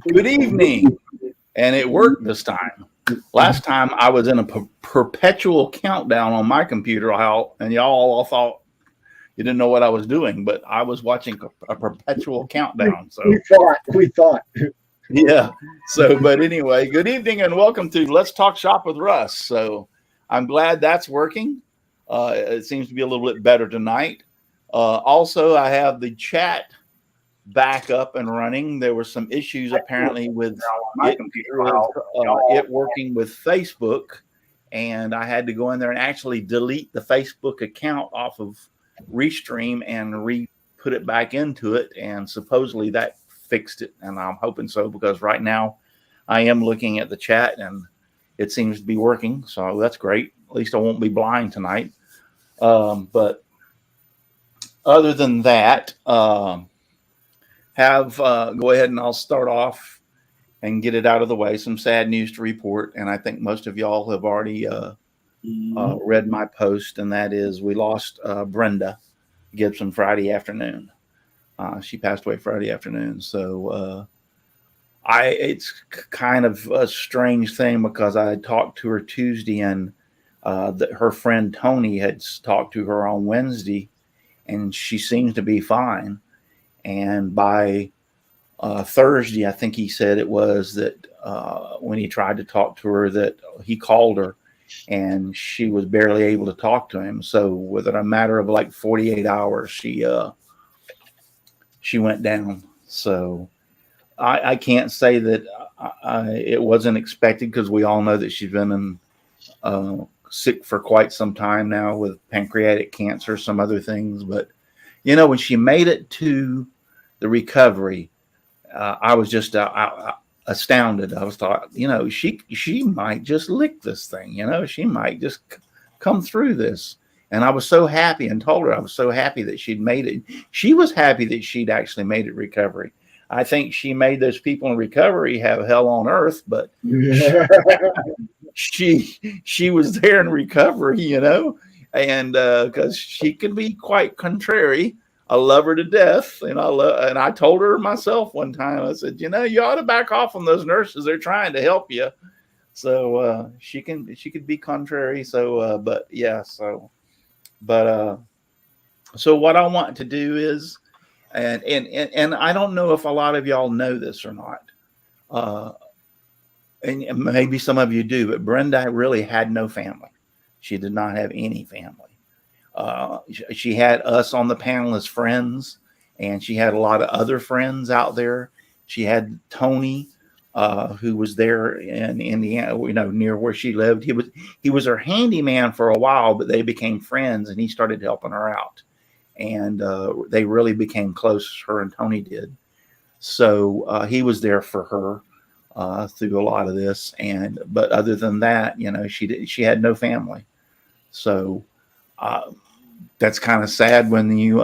Good evening, and it worked this time. Last time I was in a perpetual countdown on my computer, and y'all all thought you didn't know what I was doing, but I was watching a perpetual countdown. So we thought, yeah. So, but anyway, good evening and welcome to Let's Talk Shop with Russ. So I'm glad that's working. It seems to be a little bit better tonight. Also, I have the chat back up and running. There were some issues apparently with it working with Facebook, and I had to go in there and actually delete the Facebook account off of Restream and put it back into it, and supposedly that fixed it, and I'm hoping so, because right now I am looking at the chat and it seems to be working, so that's great. At least I won't be blind tonight. But other than that, go ahead and I'll start off and get it out of the way. Some sad news to report, and I think most of y'all have already read my post, and that is we lost Brenda Gibson Friday afternoon. She passed away Friday afternoon. So it's kind of a strange thing, because I had talked to her Tuesday, and her friend Tony had talked to her on Wednesday, and she seems to be fine. And by Thursday, I think he said it was, that when he tried to talk to her, that he called her and she was barely able to talk to him. So within a matter of like 48 hours, she went down. So I can't say that it wasn't expected, because we all know that she's been sick for quite some time now with pancreatic cancer, some other things. But, you know, when she made it to the recovery, I was just astounded. I was thought, you know, she might just lick this thing, you know, she might just come through this. And I was so happy, and told her I was so happy that she'd made it. She was happy that she'd actually made it recovery. I think she made those people in recovery have hell on earth, but she was there in recovery, you know, and because she can be quite contrary. I love her to death, and I told her myself one time. I said, you know, you ought to back off on those nurses. They're trying to help you. So she could be contrary. So but yeah. So what I want to do is, and I don't know if a lot of y'all know this or not, and maybe some of you do, but Brenda really had no family. She did not have any family. She had us on the panel as friends, and she had a lot of other friends out there. She had Tony, who was there in Indiana, you know, near where she lived. He was her handyman for a while, but they became friends, and he started helping her out, and they really became close. Her and Tony did. So he was there for her through a lot of this, but other than that, you know, she had no family. So that's kind of sad when you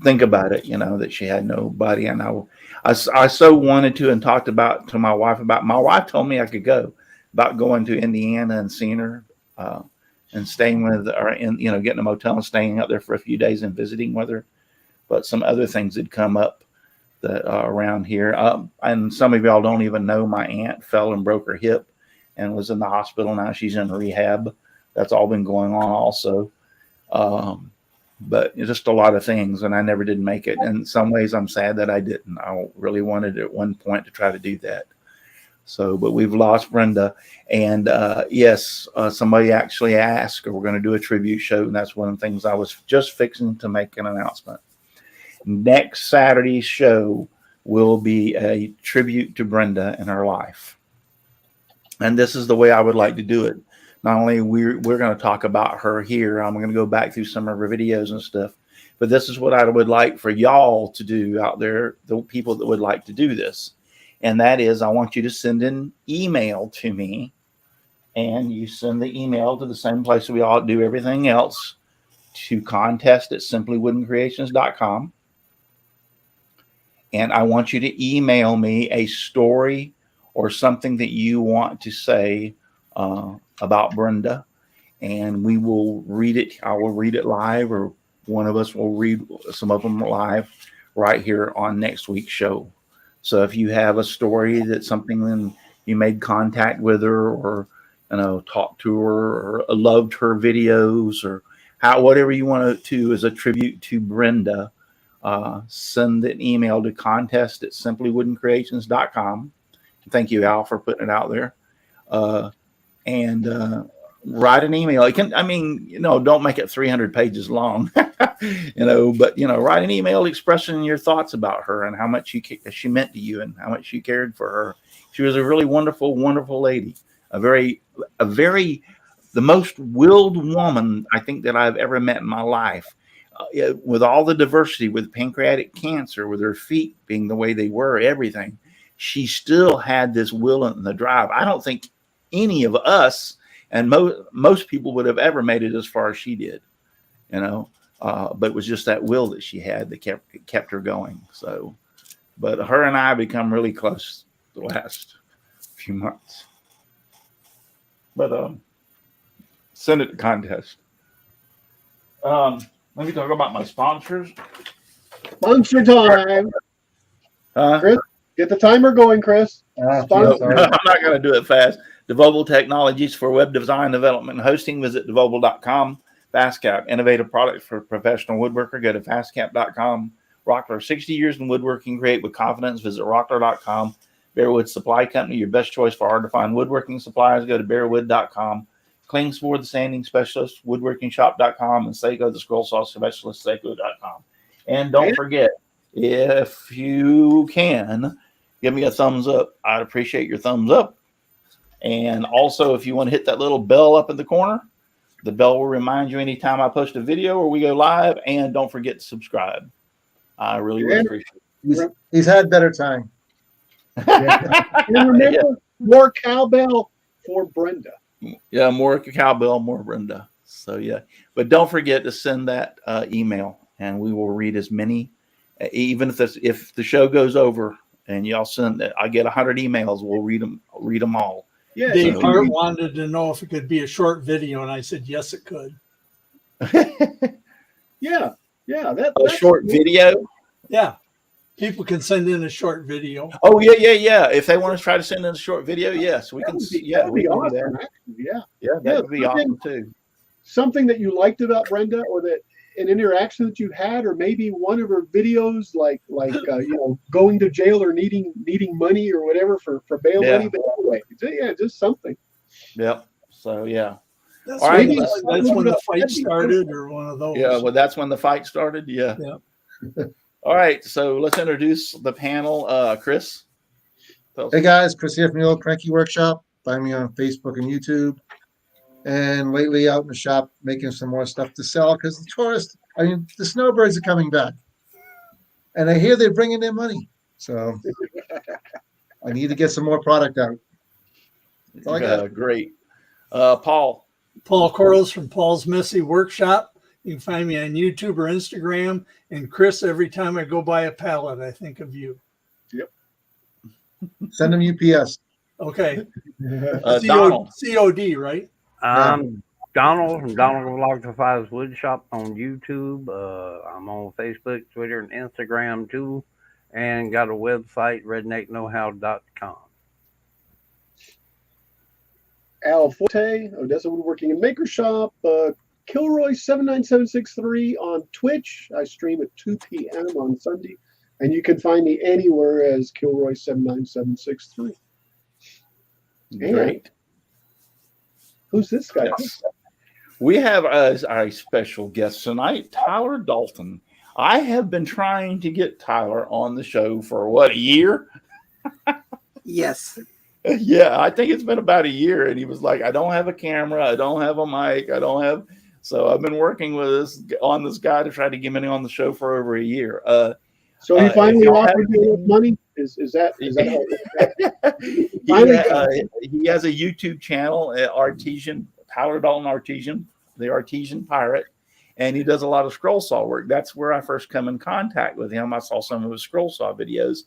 think about it, you know, that she had nobody. And I so wanted to, and talked about to my wife about. My wife told me I could go, about going to Indiana and seeing her and staying with her, and, you know, getting a motel and staying out there for a few days and visiting with her. But some other things had come up that around here, and some of y'all don't even know, my aunt fell and broke her hip and was in the hospital. Now she's in rehab. That's all been going on also. But just a lot of things, and I never did make it. In some ways, I'm sad that I didn't. I really wanted at one point to try to do that. So, but we've lost Brenda. And yes, somebody actually asked, we're going to do a tribute show. And that's one of the things I was just fixing to make an announcement. Next Saturday's show will be a tribute to Brenda and her life. And this is the way I would like to do it. Not only we're going to talk about her here, I'm going to go back through some of her videos and stuff, but this is what I would like for y'all to do out there, the people that would like to do this. And that is, I want you to send an email to me, and you send the email to the same place we all do everything else, to contest@simplywoodencreations.com. And I want you to email me a story or something that you want to say about Brenda, and we will read it. I will read it live, or one of us will read some of them live right here on next week's show. So if you have a story that's something, then you made contact with her, or talked to her, or loved her videos, or whatever you want to as a tribute to Brenda, send an email to contest@simplywoodencreations.com. Thank you, Al, for putting it out there. And write an email. You can, don't make it 300 pages long, but write an email expressing your thoughts about her and how much she meant to you and how much you cared for her. She was a really wonderful, wonderful lady. The most willed woman I think that I've ever met in my life. With all the diversity, with pancreatic cancer, with her feet being the way they were, everything, she still had this will and the drive. I don't think any of us and most people would have ever made it as far as she did, but it was just that will that she had that kept her going. So, but her and I become really close the last few months. But send it to contest. Let me talk about my sponsors. Sponsor time. Chris, get the timer going, Chris. I'm not going to do it fast. Devobal Technologies for web design, development, and hosting. Visit devobal.com. Fastcap, innovative products for professional woodworker. Go to fastcap.com. Rockler, 60 years in woodworking. Create with confidence. Visit rockler.com. Bearwood Supply Company, your best choice for hard-to-find woodworking supplies. Go to bearwood.com. Kingsford, the sanding specialist, woodworkingshop.com, and Seiko, the scroll saw specialist, Seiko.com. And don't forget, if you can, give me a thumbs up. I'd appreciate your thumbs up. And also, if you want to hit that little bell up in the corner, the bell will remind you anytime I post a video or we go live. And don't forget to subscribe. I really would appreciate it. He's had better time. And remember, more cowbell for Brenda. Yeah, more cowbell, more Brenda. So, yeah. But don't forget to send that email, and we will read as many. Even if the show goes over and y'all send it, I get 100 emails, we'll read them all. Yeah, Dave Hart wanted to know if it could be a short video, and I said yes, it could. Yeah, that's a short video. Yeah, people can send in a short video. Oh yeah. If they want to try to send in a short video, yes, we can. Yeah, we can do that. Yeah, that would be awesome too. Something that you liked about Brenda, or that an interaction that you had, or maybe one of her videos, like going to jail or needing money or whatever for bail money. But anyway, just something. Yep. So yeah. That's when the fight started, or one of those. Yeah, well, that's when the fight started. Yeah. All right, so let's introduce the panel. Chris. Hey guys, Chris here from the Old Cranky Workshop. Find me on Facebook and YouTube. And lately out in the shop making some more stuff to sell because the snowbirds are coming back. And I hear they're bringing in money. So I need to get some more product out. That's all I got. Great. Paul. Paul Corals from Paul's Messy Workshop. You can find me on YouTube or Instagram. And Chris, every time I go by a pallet, I think of you. Yep. Send them UPS. Okay. Donald. COD, right? Donald from Donald Vlogify's Wood Shop on YouTube. I'm on Facebook, Twitter, and Instagram too. And got a website, redneckknowhow.com. Al Forte, Odessa Woodworking and Maker Shop. Kilroy79763 on Twitch. I stream at 2 p.m. on Sunday. And you can find me anywhere as Kilroy79763. Great. Who's this guy? Yes. We have as our special guest tonight, Tyler Dalton. I have been trying to get Tyler on the show for a year? Yes. Yeah, I think it's been about a year. And he was like, I don't have a camera. I don't have a mic. So I've been working with this guy to try to get him on the show for over a year. So he finally offered you money? Is that he has a YouTube channel, Artesian, Tyler Dalton Artisan, the Artesian Pirate, and he does a lot of scroll saw work. That's where I first come in contact with him. I saw some of his scroll saw videos,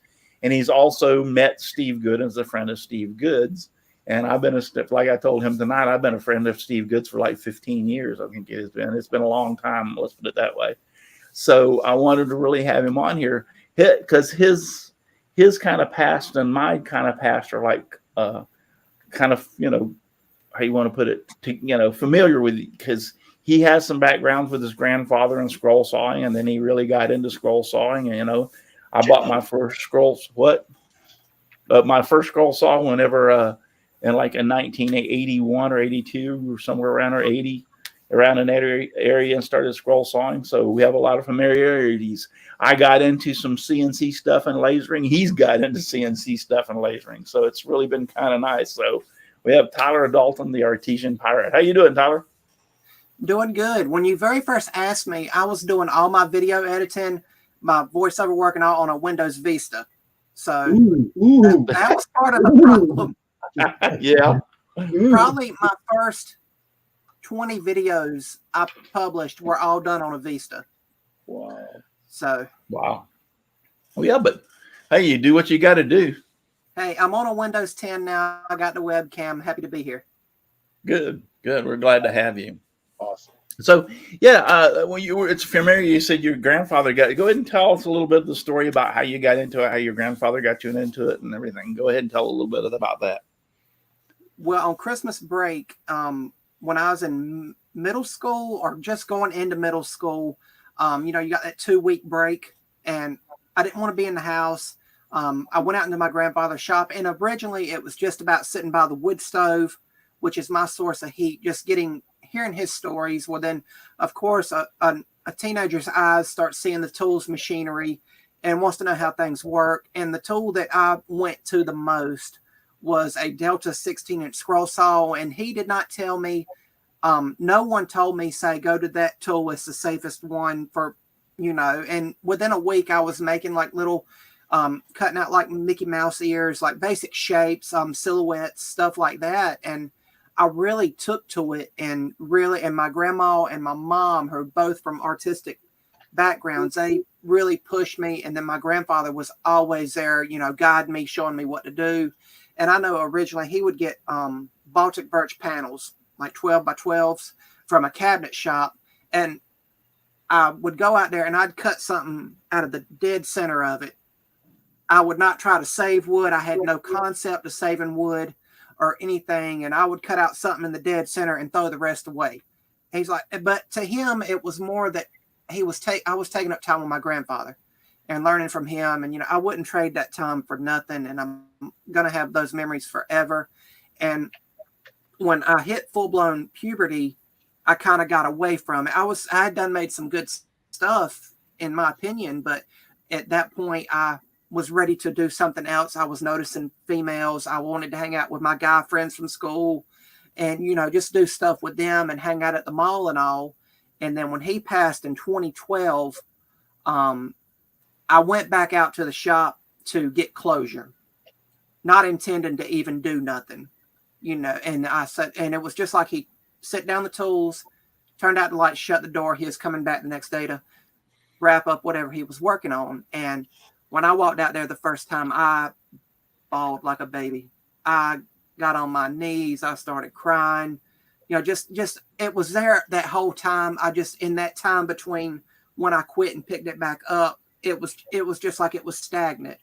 and he's also met Steve Good as a friend of Steve Good's. And I've been like I told him tonight, I've been a friend of Steve Good's for like 15 years. I think it's been a long time. Let's put it that way. So I wanted to really have him on here because his kind of past and my kind of past are like kind of, how you want to put it, familiar with it, because he has some backgrounds with his grandfather in scroll sawing, and then he really got into scroll sawing. And, I bought my first my first scroll saw whenever in 1981 or 82 or somewhere around or 80, around in that area, and started scroll sawing. So we have a lot of familiarities. I got into some CNC stuff and lasering. He's got into CNC stuff and lasering. So it's really been kind of nice. So we have Tyler Dalton, the Artesian Pirate. How you doing, Tyler? Doing good. When you very first asked me, I was doing all my video editing, my voiceover work, and all on a Windows Vista. So that was part of the problem. Yeah. Probably my first 20 videos I published were all done on a Vista. Wow. So. Wow. Well, yeah, but hey, you do what you got to do. Hey, I'm on a Windows 10 now. I got the webcam. Happy to be here. Good. We're glad to have you. Awesome. So, yeah, when it's familiar, you said your grandfather go ahead and tell us a little bit of the story about how you got into it, how your grandfather got you into it and everything. Go ahead and tell a little bit about that. Well, on Christmas break, when I was in middle school or just going into middle school, you got that 2-week break, and I didn't want to be in the house. I went out into my grandfather's shop, and originally it was just about sitting by the wood stove, which is my source of heat, just hearing his stories. Well, then, of course, a teenager's eyes start seeing the tools, machinery, and wants to know how things work. And the tool that I went to the most was a Delta 16-inch scroll saw, and he did not tell me. No one told me, say, go to that tool. It's the safest one for, and within a week I was making like little, cutting out like Mickey Mouse ears, like basic shapes, silhouettes, stuff like that. And I really took to it, and my grandma and my mom, who are both from artistic backgrounds, they really pushed me. And then my grandfather was always there, guiding me, showing me what to do. And I know originally he would get Baltic birch panels, like 12 by 12s from a cabinet shop. And I would go out there and I'd cut something out of the dead center of it. I would not try to save wood. I had no concept of saving wood or anything. And I would cut out something in the dead center and throw the rest away. He's like, but to him, it was more that I was taking up time with my grandfather and learning from him. And, I wouldn't trade that time for nothing. And I'm going to have those memories forever. And when I hit full-blown puberty, I kind of got away from it. I had made some good stuff, in my opinion, but at that point I was ready to do something else. I was noticing females. I wanted to hang out with my guy friends from school and, just do stuff with them and hang out at the mall and all. And then when he passed in 2012, I went back out to the shop to get closure, not intending to even do nothing, and I said, and it was just like he set down the tools, turned out the lights, shut the door. He was coming back the next day to wrap up whatever he was working on. And when I walked out there the first time, I bawled like a baby. I got on my knees. I started crying. Just it was there that whole time. In that time between when I quit and picked it back up, it was just like it was stagnant.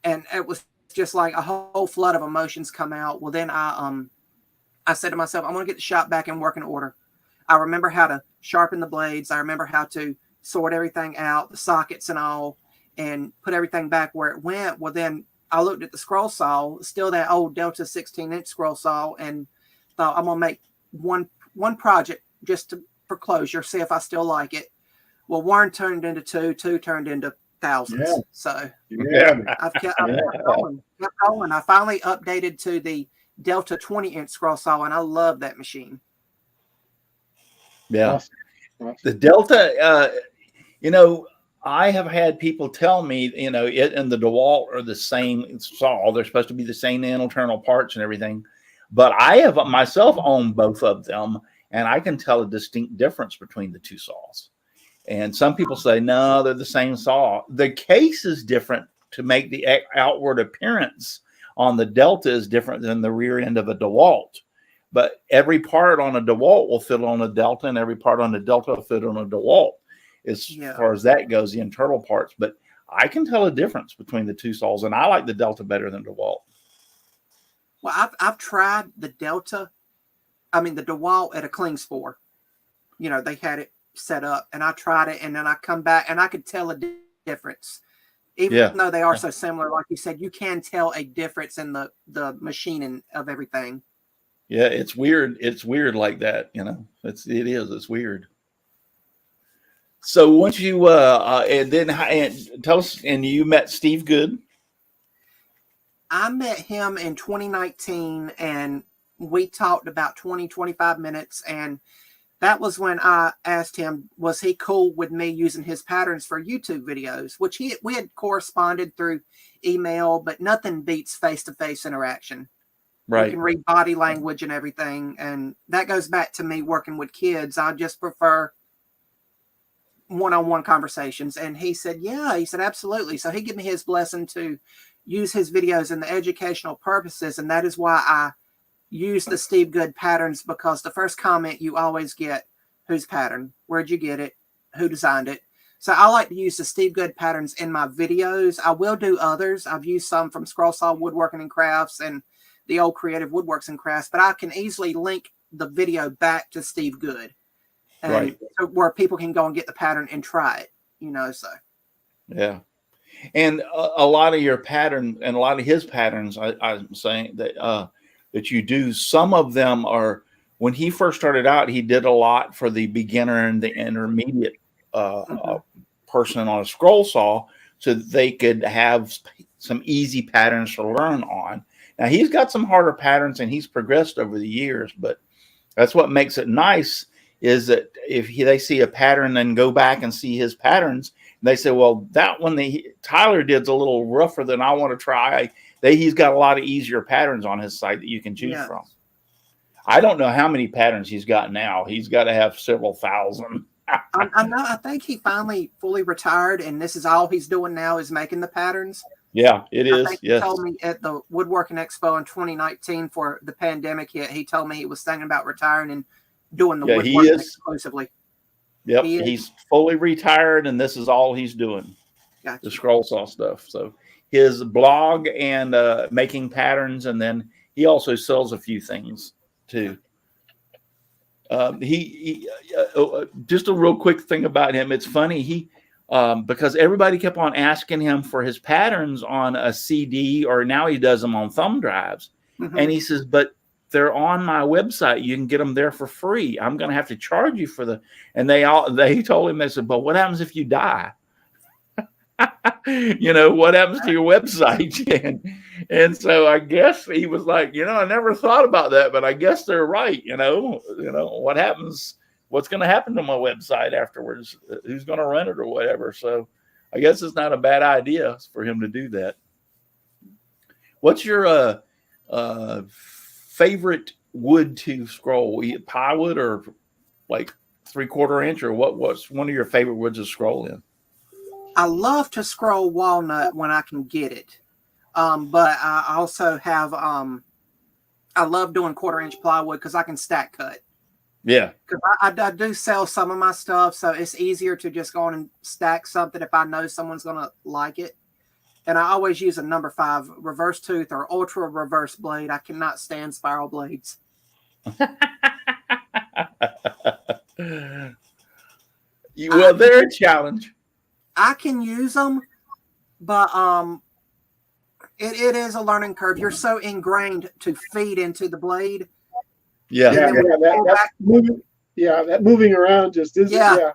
And it was just like a whole flood of emotions come out. Well, then I said to myself, I'm going to get the shop back in working order. I remember how to sharpen the blades. I remember how to sort everything out, the sockets and all, and put everything back where it went. Well, then I looked at the scroll saw, still that old Delta 16-inch scroll saw, and thought I'm going to make one project just for closure, see if I still like it. Well, one turned into two turned into thousands. Yeah. So I've kept going. I finally updated to the Delta 20-inch scroll saw, and I love that machine. Yeah. Awesome. The Delta, I have had people tell me, it and the DeWalt are the same saw. They're supposed to be the same internal parts and everything. But I have myself owned both of them, and I can tell a distinct difference between the two saws. And some people say, no, they're the same saw. The case is different to make the outward appearance on the Delta is different than the rear end of a DeWalt. But every part on a DeWalt will fit on a Delta, and every part on the Delta will fit on a DeWalt. As far as that goes, the internal parts. But I can tell a difference between the two saws, and I like the Delta better than DeWalt. Well, I've tried the Delta, the DeWalt at a Cling Spore. They had it set up, and I tried it, and then I come back, and I could tell a difference. Even though they are so similar, like you said, you can tell a difference in the machining of everything. Yeah, it's weird. It's weird like that, It's weird. So once you and tell us, and you met Steve Good. I met him in 2019, and we talked about 25 minutes, and that was when I asked him, was he cool with me using his patterns for YouTube videos, which we had corresponded through email, but nothing beats face-to-face interaction. Right. You can read body language and everything, and that goes back to me working with kids. I just prefer one-on-one conversations. And he said, absolutely. So he gave me his blessing to use his videos in the educational purposes, and that is why I use the Steve Good patterns, because the first comment you always get, whose pattern, where'd you get it, who designed it. So I like to use the Steve Good patterns in my videos. I will do others. I've used some from Scroll Saw Woodworking and Crafts and the old Creative Woodworks and Crafts, but I can easily link the video back to Steve Good, and so where people can go and get the pattern and try it, so. Yeah. And a lot of your pattern and a lot of his patterns, I'm saying that you do, some of them are, when he first started out, he did a lot for the beginner and the intermediate person on a scroll saw, so that they could have some easy patterns to learn on. Now he's got some harder patterns, and he's progressed over the years, but that's what makes it nice, is that if they see a pattern and go back and see his patterns, they say, well, that one Tyler did's a little rougher than I want to try. He's got a lot of easier patterns on his site that you can choose from. I don't know how many patterns he's got now. He's got to have several thousand. I think he finally fully retired, and this is all he's doing now is making the patterns. Yeah, it is. I think he told me at the Woodworking Expo in 2019, for the pandemic hit, he told me he was thinking about retiring and doing the woodworking exclusively. Yep, he's fully retired, and this is all he's doing. Gotcha. The scroll saw stuff. So his blog and making patterns, and then he also sells a few things too. Just a real quick thing about him. It's funny. Because everybody kept on asking him for his patterns on a CD, or now he does them on thumb drives. Mm-hmm. And he says, but they're on my website. You can get them there for free. I'm going to have to charge you for and they told him, they said, but what happens if you die? What happens to your website? And so I guess he was like, I never thought about that, but I guess they're right. What happens? What's going to happen to my website afterwards? Who's going to run it or whatever? So I guess it's not a bad idea for him to do that. What's your favorite wood to scroll? Plywood or like 3/4 inch, or what's one of your favorite woods to scroll in? I love to scroll walnut when I can get it. But I also have, I love doing 1/4 inch plywood because I can stack cut. Yeah. Because I do sell some of my stuff, so it's easier to just go on and stack something if I know someone's going to like it. And I always use a number 5 reverse tooth or ultra reverse blade. I cannot stand spiral blades. Well, they're a challenge. I can use them, but it is a learning curve. You're so ingrained to feed into the blade. That moving around just isn't.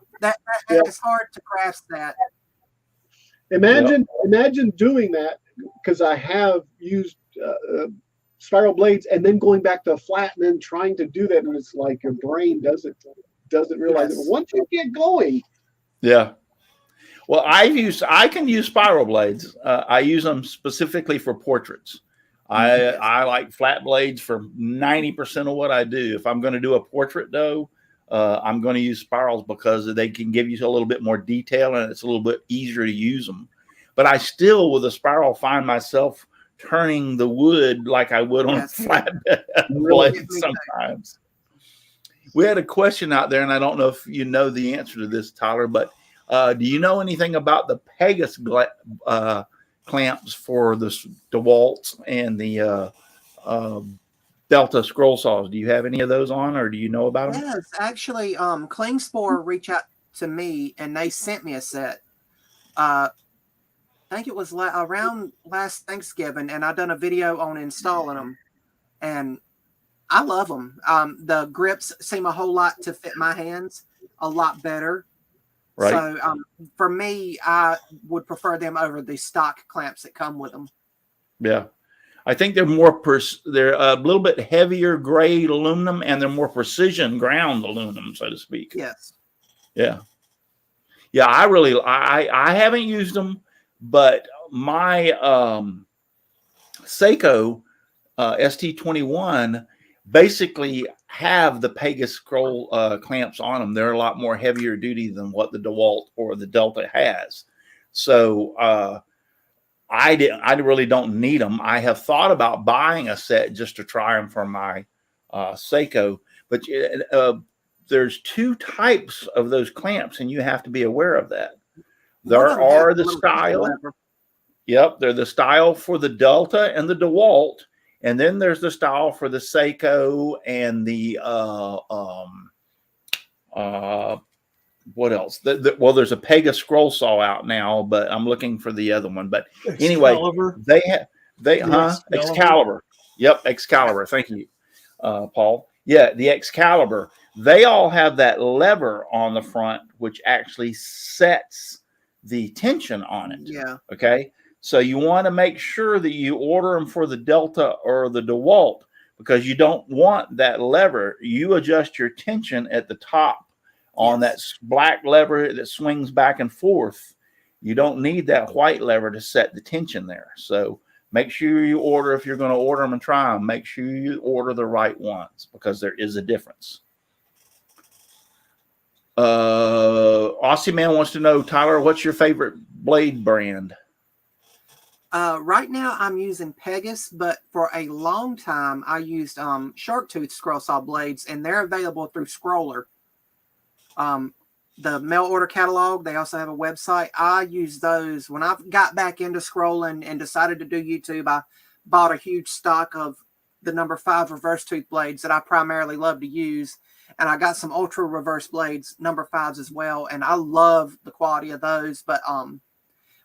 It's hard to grasp that. Imagine doing that, because I have used spiral blades and then going back to flat and then trying to do that, and it's like your brain doesn't realize it. Once you get going. Yeah. Well, I can use spiral blades. I use them specifically for portraits. I like flat blades for 90% of what I do. If I'm going to do a portrait though, I'm going to use spirals because they can give you a little bit more detail and it's a little bit easier to use them. But I still, with a spiral, find myself turning the wood like I would on a flat blade sometimes. We had a question out there, and I don't know if you know the answer to this, Tyler, but do you know anything about the Pegasus clamps for the DeWalt and the Delta scroll saws? Do you have any of those on, or do you know about them? Yes, actually, Klingspor reached out to me and they sent me a set. I think it was around last Thanksgiving, and I done a video on installing them, and I love them. The grips seem a whole lot to fit my hands, a lot better. Right. So for me, I would prefer them over the stock clamps that come with them. Yeah, I think they're more they're a little bit heavier grade aluminum, and they're more precision ground aluminum, so to speak. Yes. Yeah. Yeah, I haven't used them, but my Seiko ST21 basically have the Pegasus scroll clamps on them. They're a lot more heavier duty than what the DeWalt or the Delta has. So I really don't need them. I have thought about buying a set just to try them for my Seiko, but there's two types of those clamps, and you have to be aware of that. There are the style. Yep, they're the style for the Delta and the DeWalt, and then there's the style for the Seiko and the what else? Well, there's a Pegasus scroll saw out now, but I'm looking for the other one. But anyway, Excalibur. Yep, Excalibur. Thank you, Paul. Yeah, the Excalibur. They all have that lever on the front, which actually sets the tension on it. Yeah. Okay. So you want to make sure that you order them for the Delta or the DeWalt, because you don't want that lever. You adjust your tension at the top on that black lever that swings back and forth. You don't need that white lever to set the tension there. So make sure you order, if you're going to order them and try them, make sure you order the right ones, because there is a difference. Aussie Man wants to know, Tyler, what's your favorite blade brand? Right now I'm using Pegasus, but for a long time I used shark tooth scroll saw blades, and they're available through Scroller. The mail order catalog, they also have a website. I use those. When I got back into scrolling and decided to do YouTube, I bought a huge stock of the number 5 reverse tooth blades that I primarily love to use. And I got some ultra reverse blades, number 5s as well. And I love the quality of those. But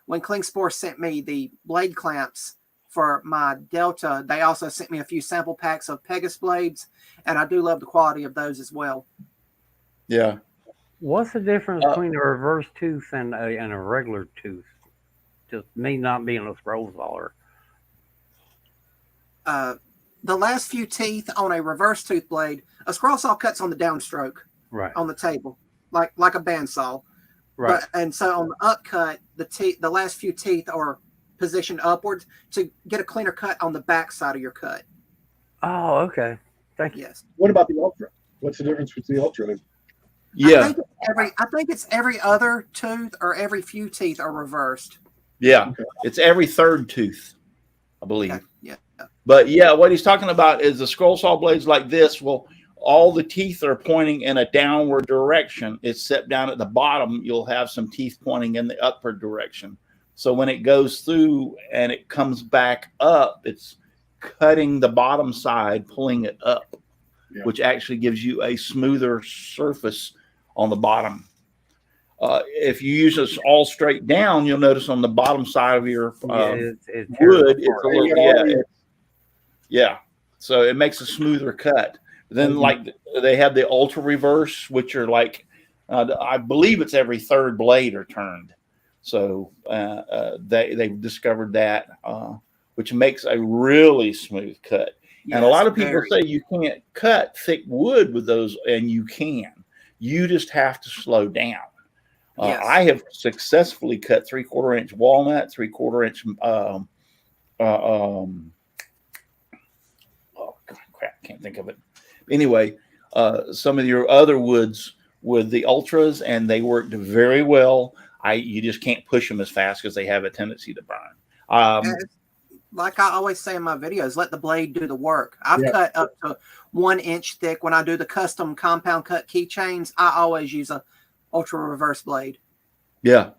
when Klingspor sent me the blade clamps for my Delta, they also sent me a few sample packs of Pegasus blades. And I do love the quality of those as well. Yeah. What's the difference between a reverse tooth and a regular tooth? Just me not being a scroll sawer. The last few teeth on a reverse tooth blade, a scroll saw cuts on the downstroke, right, on the table, like a bandsaw. Right. And so on the upcut, the last few teeth are positioned upwards to get a cleaner cut on the back side of your cut. Oh, okay. Thank you. Yes. What about the Ultra? What's the difference with the Ultra? Yeah. I think it's every other tooth or every few teeth are reversed. Yeah. Okay. It's every third tooth, I believe. Okay. Yeah. But yeah, what he's talking about is the scroll saw blades like this. Well, all the teeth are pointing in a downward direction. It's set down at the bottom. You'll have some teeth pointing in the upward direction. So when it goes through and it comes back up, it's cutting the bottom side, pulling it up, which actually gives you a smoother surface on the bottom. If you use this all straight down, you'll notice on the bottom side of your wood, it's a little, so it makes a smoother cut. Then like they have the ultra reverse, which are like, I believe it's every third blade are turned. So they've discovered that, which makes a really smooth cut. Yes, and a lot of people say you can't cut thick wood with those, and you can. You just have to slow down. Yes. I have successfully cut 3/4 inch walnut, 3/4 inch. Oh God, crap! Can't think of it. Anyway, some of your other woods with the ultras, and they worked very well. You just can't push them as fast because they have a tendency to burn. Like I always say in my videos, let the blade do the work. I've Yeah. cut up to 1 inch thick. When I do the custom compound cut keychains, I always use a ultra reverse blade. Yeah.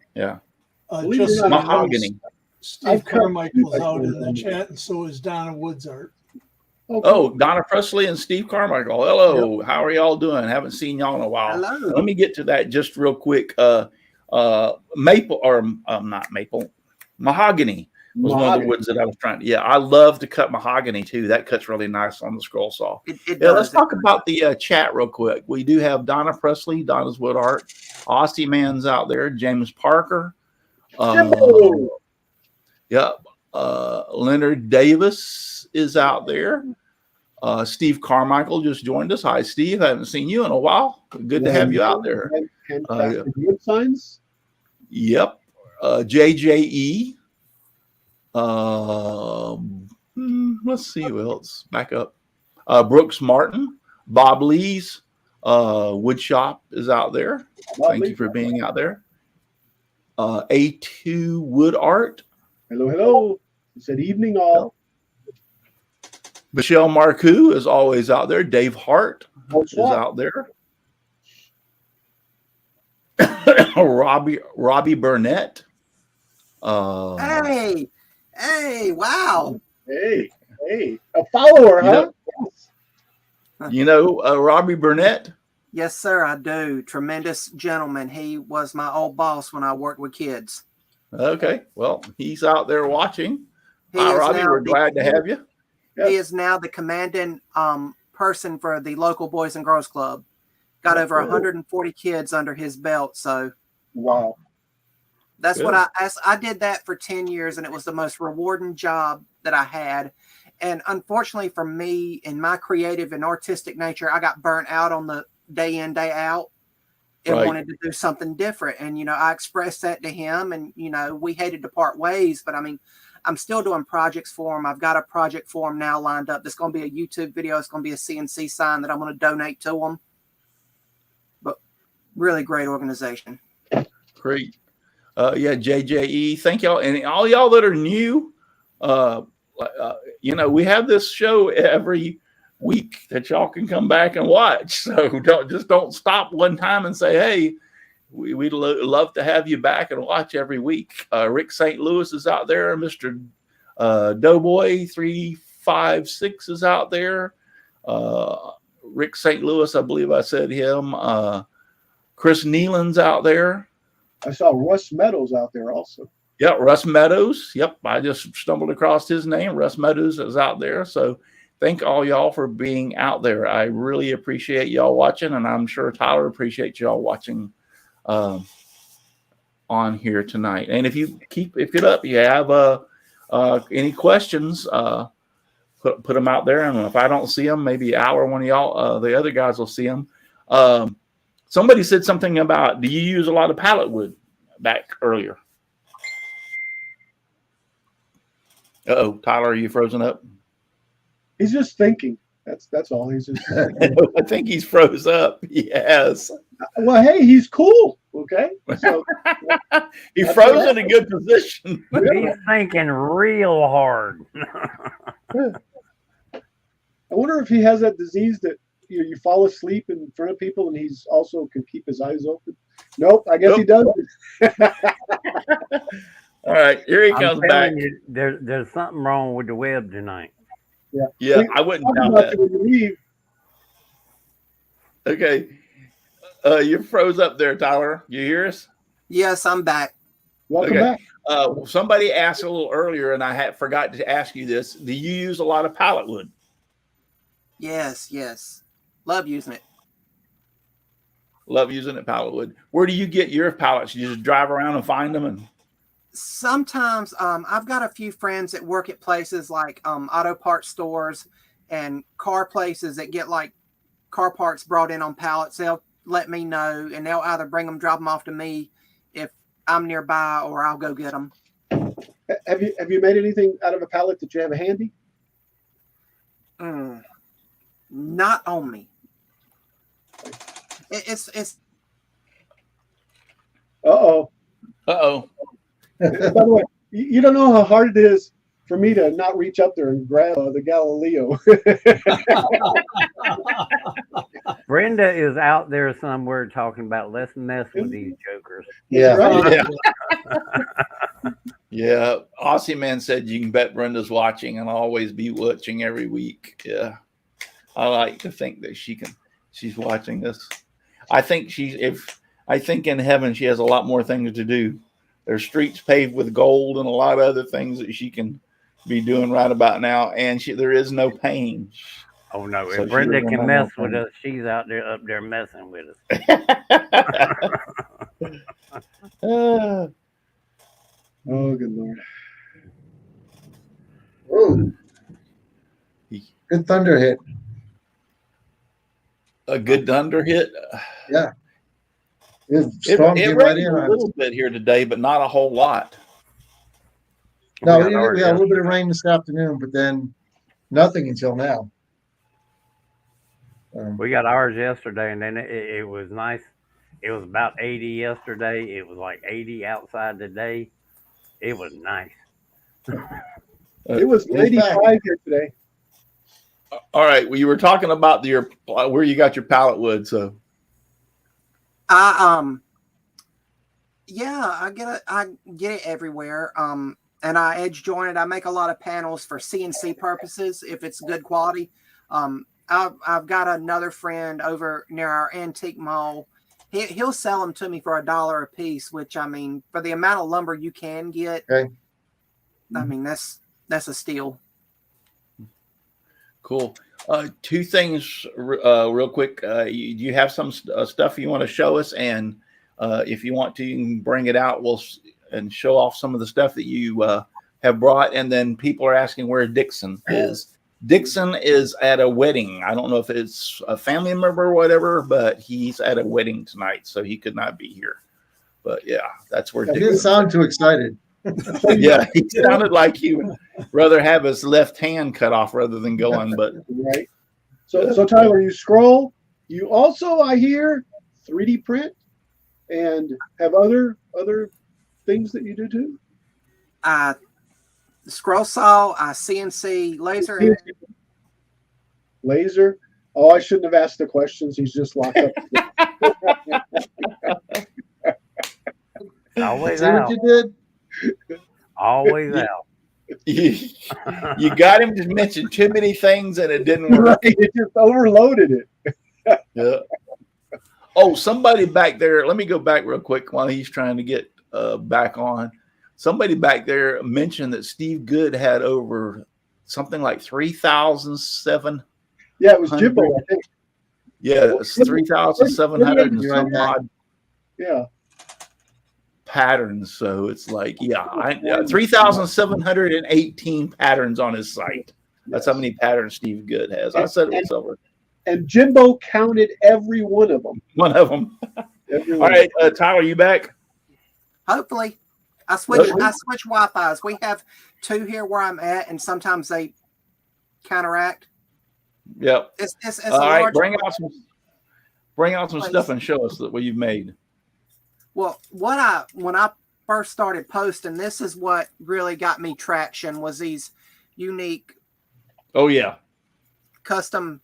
Believe it Just or not, Mahogany. Steve I've cut Carmichael's two out in the by-fours. chat, and so is Donna Woodsart. Oh, Donna Presley and Steve Carmichael. Hello. How are y'all doing? Haven't seen y'all in a while. Hello. Let me get to that just real quick. Maple or not maple, mahogany was one of the woods that I was trying to. Yeah, I love to cut mahogany too. That cuts really nice on the scroll saw. It Yeah, let's does. talk about the chat real quick. We do have Donna Presley, Donna's Wood Art, Aussie Man's out there, James Parker. Yep. Leonard Davis is out there. Steve Carmichael just joined us. Hi, Steve. I haven't seen you in a while. Good to have you out there. Wood signs. Yep. JJE. Let's see who else. Back up. Brooks Martin. Bob Lee's wood shop is out there. Thank you for being out there. A2 Wood Art. Hello. He said evening all. Michelle Marcoux is always out there. Dave Hart is out there. Robbie Burnett. Hey, wow. Hey, a follower, huh? You know Robbie Burnett? Yes, sir, I do. Tremendous gentleman. He was my old boss when I worked with kids. Okay, well, he's out there watching. He Hi, is Robbie. now We're glad to have you. He is now the commanding person for the local Boys and Girls Club. Got over 140 kids under his belt. So, wow, that's what I did that for 10 years, and it was the most rewarding job that I had. And unfortunately for me, in my creative and artistic nature, I got burnt out on the day in, day out, and wanted to do something different. And I expressed that to him, and we hated to part ways. But I mean, I'm still doing projects for him. I've got a project for him now lined up. There's going to be a YouTube video. It's going to be a CNC sign that I'm going to donate to him. But really great organization. Great. Yeah, JJE. Thank y'all. And all y'all that are new, we have this show every week that y'all can come back and watch. So don't stop one time and say, hey, we'd love to have you back and watch every week. Rick St. Louis is out there. Mr. Doughboy 356 is out there. Rick St. Louis, I believe I said him. Chris Nealon's out there. I saw Russ Meadows out there also. Yep, Russ Meadows. Yep, I just stumbled across his name. Russ Meadows is out there. So thank all y'all for being out there. I really appreciate y'all watching, and I'm sure Tyler appreciates y'all watching on here tonight. And if you keep it up, you have any questions, put them out there. And if I don't see them, maybe Al or one of y'all, the other guys will see them. Somebody said something about, do you use a lot of pallet wood back earlier? Uh-oh, Tyler, are you frozen up? He's just thinking. That's all. He's just. I think he's froze up. Yes. Well, hey, he's cool. Okay. So he froze in a good position. He's thinking real hard. I wonder if he has that disease that you fall asleep in front of people and he's also can keep his eyes open. Nope. I guess he does. All right, here he comes back. You, there's something wrong with the web tonight. Yeah, I wouldn't doubt that. Okay. You froze up there, Tyler. You hear us? Yes, I'm back. Welcome back. Somebody asked a little earlier, and I forgot to ask you this. Do you use a lot of pallet wood? Yes. Love using it. Love using it, pallet wood. Where do you get your pallets? You just drive around and find them? And sometimes I've got a few friends that work at places like auto parts stores and car places that get like car parts brought in on pallets. They'll let me know, and they'll either bring them, drop them off to me if I'm nearby, or I'll go get them. Have you made anything out of a pallet that you have handy? Not on me. It's. Uh-oh. Uh-oh. By the way, you don't know how hard it is for me to not reach up there and grab the Galileo. Brenda is out there somewhere talking about let's mess with these jokers. Yeah. Right? Yeah. Yeah. Aussie Man said you can bet Brenda's watching and I'll always be watching every week. Yeah. I like to think that she's watching this. I think I think in heaven she has a lot more things to do. There's streets paved with gold and a lot of other things that she can be doing right about now. And there is no pain. Oh no! So If Brenda she can mess doesn't with know. us, she's out there up there messing with us. Oh, good Lord. Whoa. Good thunder hit. A good thunder hit. Yeah. It It storm came right rained in a on us. little bit here today, but not a whole lot. No, We we got ours had a little bit of rain this afternoon, but then nothing until now. We got ours yesterday, and then it was nice. It was about 80 yesterday. It was like 80 outside today. It was nice. It was 95 here today. All right. Well, you were talking about where you got your pallet wood. So I get it everywhere. And I edge joint it. I make a lot of panels for CNC purposes if it's good quality. I've got another friend over near our antique mall. He'll sell them to me for $1 a piece, which, I mean, for the amount of lumber you can get, Okay. I mean, that's a steal. cool. Two things real quick. You have some stuff you want to show us, and if you want to, you can bring it out. And show off some of the stuff that you have brought. And then people are asking where Dixon is. Dixon is at a wedding. I don't know if it's a family member or whatever, but he's at a wedding tonight, so he could not be here. But yeah, that's where He Dixon. didn't sound too excited. Yeah, he sounded like he would rather have his left hand cut off rather than going. But Right. So Tyler, you scroll. You also, I hear, 3D print and have other things that you do too. Scroll saw, CNC laser. Laser. Oh, I shouldn't have asked the questions. He's just locked up. Always See out. what you did? Always out. you got him to mention too many things and it didn't work. Right. It just overloaded it. Yeah. Oh, somebody back there. Let me go back real quick while he's trying to get back on. Somebody back there mentioned that Steve Good had over something like 3,007. Yeah, it was Jimbo, I think. Yeah, it's 3,700 and some odd Yeah. patterns. So it's like, 3,718 patterns on his site. That's how many patterns Steve Good has. I said it was over. And Jimbo counted every one of them. One of them. All right, Tyler, you back? Hopefully. I switch Wi-Fi's. We have two here where I'm at, and sometimes they counteract. Yep. It's all right, bring out some place. stuff and show us what you've made. Well, when I first started posting, this is what really got me traction, was these unique Oh yeah. custom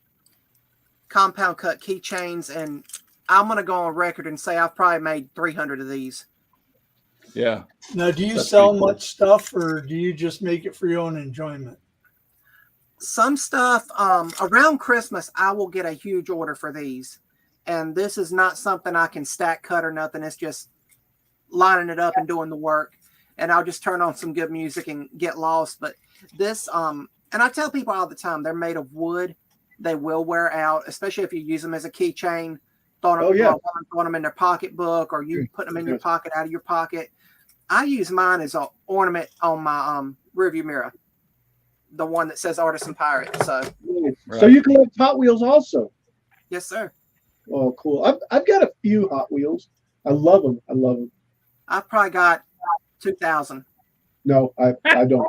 compound cut keychains, and I'm gonna go on record and say I've probably made 300 of these. Yeah. Now, do you That's sell pretty cool. much stuff, or do you just make it for your own enjoyment? Some stuff around Christmas, I will get a huge order for these, and this is not something I can stack cut or nothing. It's just lining it up and doing the work, and I'll just turn on some good music and get lost. But this, and I tell people all the time, they're made of wood. They will wear out, especially if you use them as a keychain. Throwing them in their pocketbook, or you put them in your pocket out of your pocket. I use mine as an ornament on my rearview mirror, the one that says Artisan Pirate. So, So you collect Hot Wheels also? yes, sir. Oh, cool. I've got a few Hot Wheels. I love them. I probably got 2,000. No, I don't.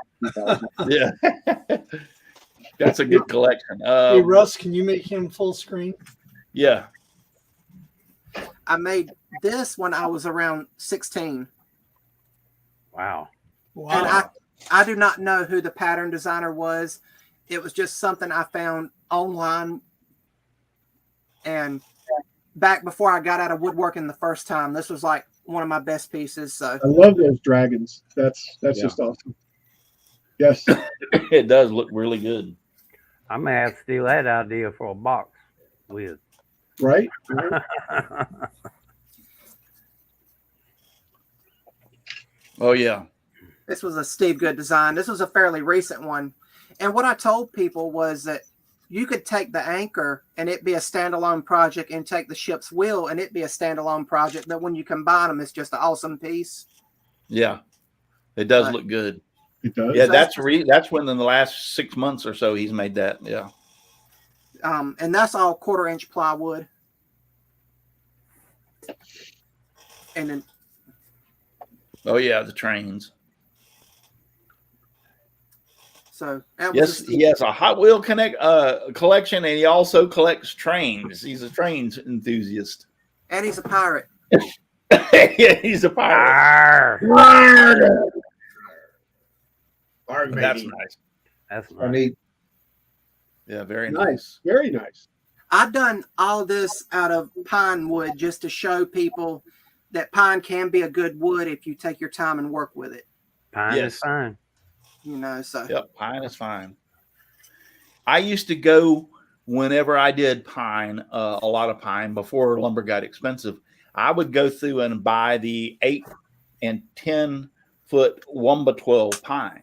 Yeah. That's a good collection. Hey, Russ, can you make him full screen? Yeah. I made this when I was around 16. Wow. And Wow. I do not know who the pattern designer was. It was just something I found online. And back before I got out of woodworking the first time, this was like one of my best pieces. So I love those dragons. That's Yeah. just awesome. Yes. It does look really good. I may have to steal that idea for a box with. Right. Oh yeah. this was a Steve Good design. This was a fairly recent one. And what I told people was that you could take the anchor and it be a standalone project, and take the ship's wheel and it be a standalone project. That when you combine them, it's just an awesome piece. Yeah. It does Right. look good. It does. Yeah, that's when in the last 6 months or so he's made that. Yeah. And that's all 1/4 inch plywood. And then Oh yeah, the trains. so that was Yes, he has a Hot Wheel collection, and he also collects trains. He's a trains enthusiast. and he's a pirate. Yeah, he's a pirate. Arr! But that's nice. That's I nice. need Yeah, very Nice. nice. Very nice. I've done all this out of pine wood just to show people that pine can be a good wood if you take your time and work with it. Pine Yes. is fine. You know, so Yep, pine is fine. I used to go whenever I did pine, a lot of pine before lumber got expensive. I would go through and buy the 8 and 10 foot 1x12 pine,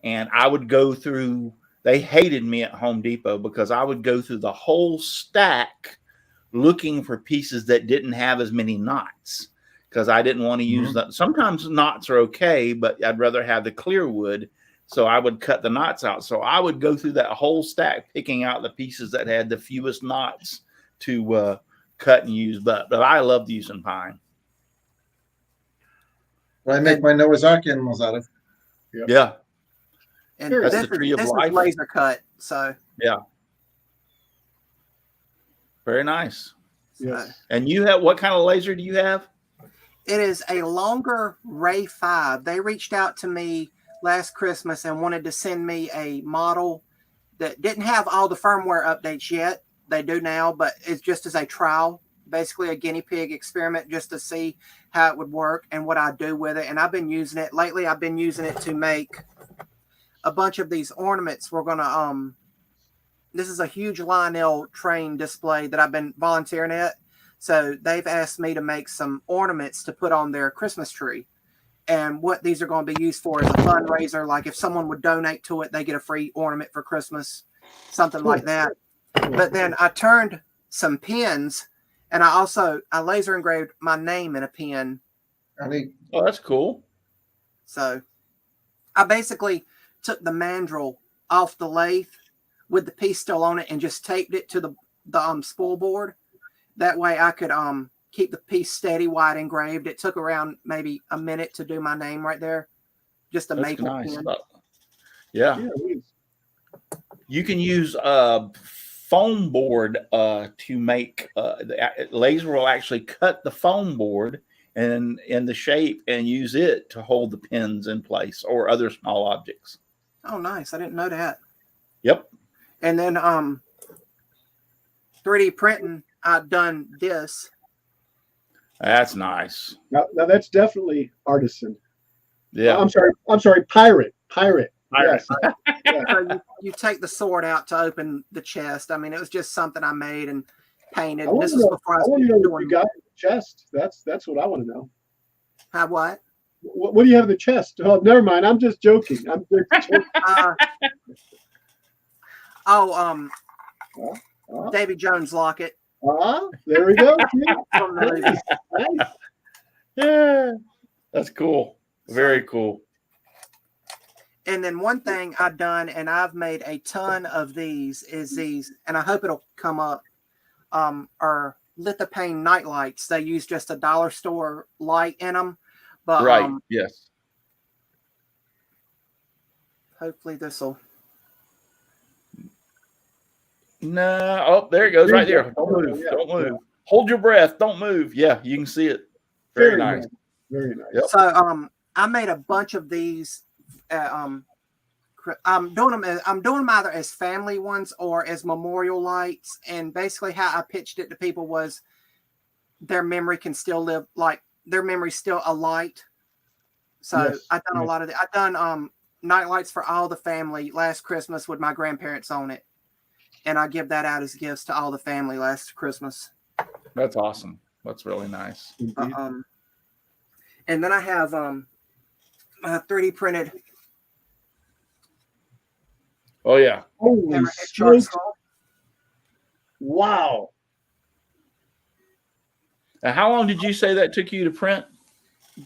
and I would go through. They hated me at Home Depot because I would go through the whole stack looking for pieces that didn't have as many knots, because I didn't want to use that. Sometimes knots are okay, but I'd rather have the clear wood. So I would cut the knots out. So I would go through that whole stack, picking out the pieces that had the fewest knots to cut and use. But I loved using pine. what I make my Noah's Ark animals out of. Yeah. and Sure, this, that's the tree of this life. is laser cut. So Very nice. Yes. And you have, what kind of laser do you have? it is a longer Ray 5. They reached out to me last Christmas and wanted to send me a model that didn't have all the firmware updates yet. They do now, but it's just as a trial, basically a guinea pig experiment, just to see how it would work and what I do with it. And I've been using it lately. I've been using it to make a bunch of these ornaments. We're gonna this is a huge Lionel train display that I've been volunteering at. So they've asked me to make some ornaments to put on their Christmas tree. And what these are going to be used for is a fundraiser. Like if someone would donate to it, they get a free ornament for Christmas, something like that. But then I turned some pins, and I laser engraved my name in a pin. I need Oh, that's cool. So I basically took the mandrel off the lathe with the piece still on it and just taped it to the spool board. That way I could keep the piece steady while it engraved. It took around maybe a minute to do my name right there. Just a That's maple nice. pin. Yeah. Yeah, it is. You can use foam board to make the laser will actually cut the foam board and in the shape and use it to hold the pins in place or other small objects. Oh, nice. I didn't know that. Yep. And then 3D printing, I've done this. That's nice. Now that's definitely artisan. Yeah. I'm sorry. Pirate. Pirate. Yes. So you take the sword out to open the chest. I mean, it was just something I made and painted. I want This to was know, before I I was want to know what doing you got in the chest. That's what I want to know. How what? What do you have in the chest? Oh, never mind. I'm just joking. I'm just joking. Davy Jones locket. There we go. From the movie. Nice. Yeah. That's cool. Very cool. And then one thing I've done, and I've made a ton of these, is these, and I hope it'll come up, are lithopane night lights. They use just a dollar store light in them, But Right. Yes. hopefully this will. No. Oh, there it goes right there. Don't move. Yeah, Don't move. Hold your breath. Don't move. Yeah, you can see it. Very nice. Very nice. Yep. So I made a bunch of these. I'm doing them either as family ones or as memorial lights. And basically, how I pitched it to people was their memory can still live, like their memory's still a light. So Yes, I've done a yes. lot of I've done night lights for all the family last Christmas with my grandparents on it, and I give that out as gifts to all the family last Christmas. That's awesome. That's really nice. Indeed. And then I have 3D printed Oh yeah. Holy hammerhead shark smokes. skull. Wow. Now, how long did you say that took you to print?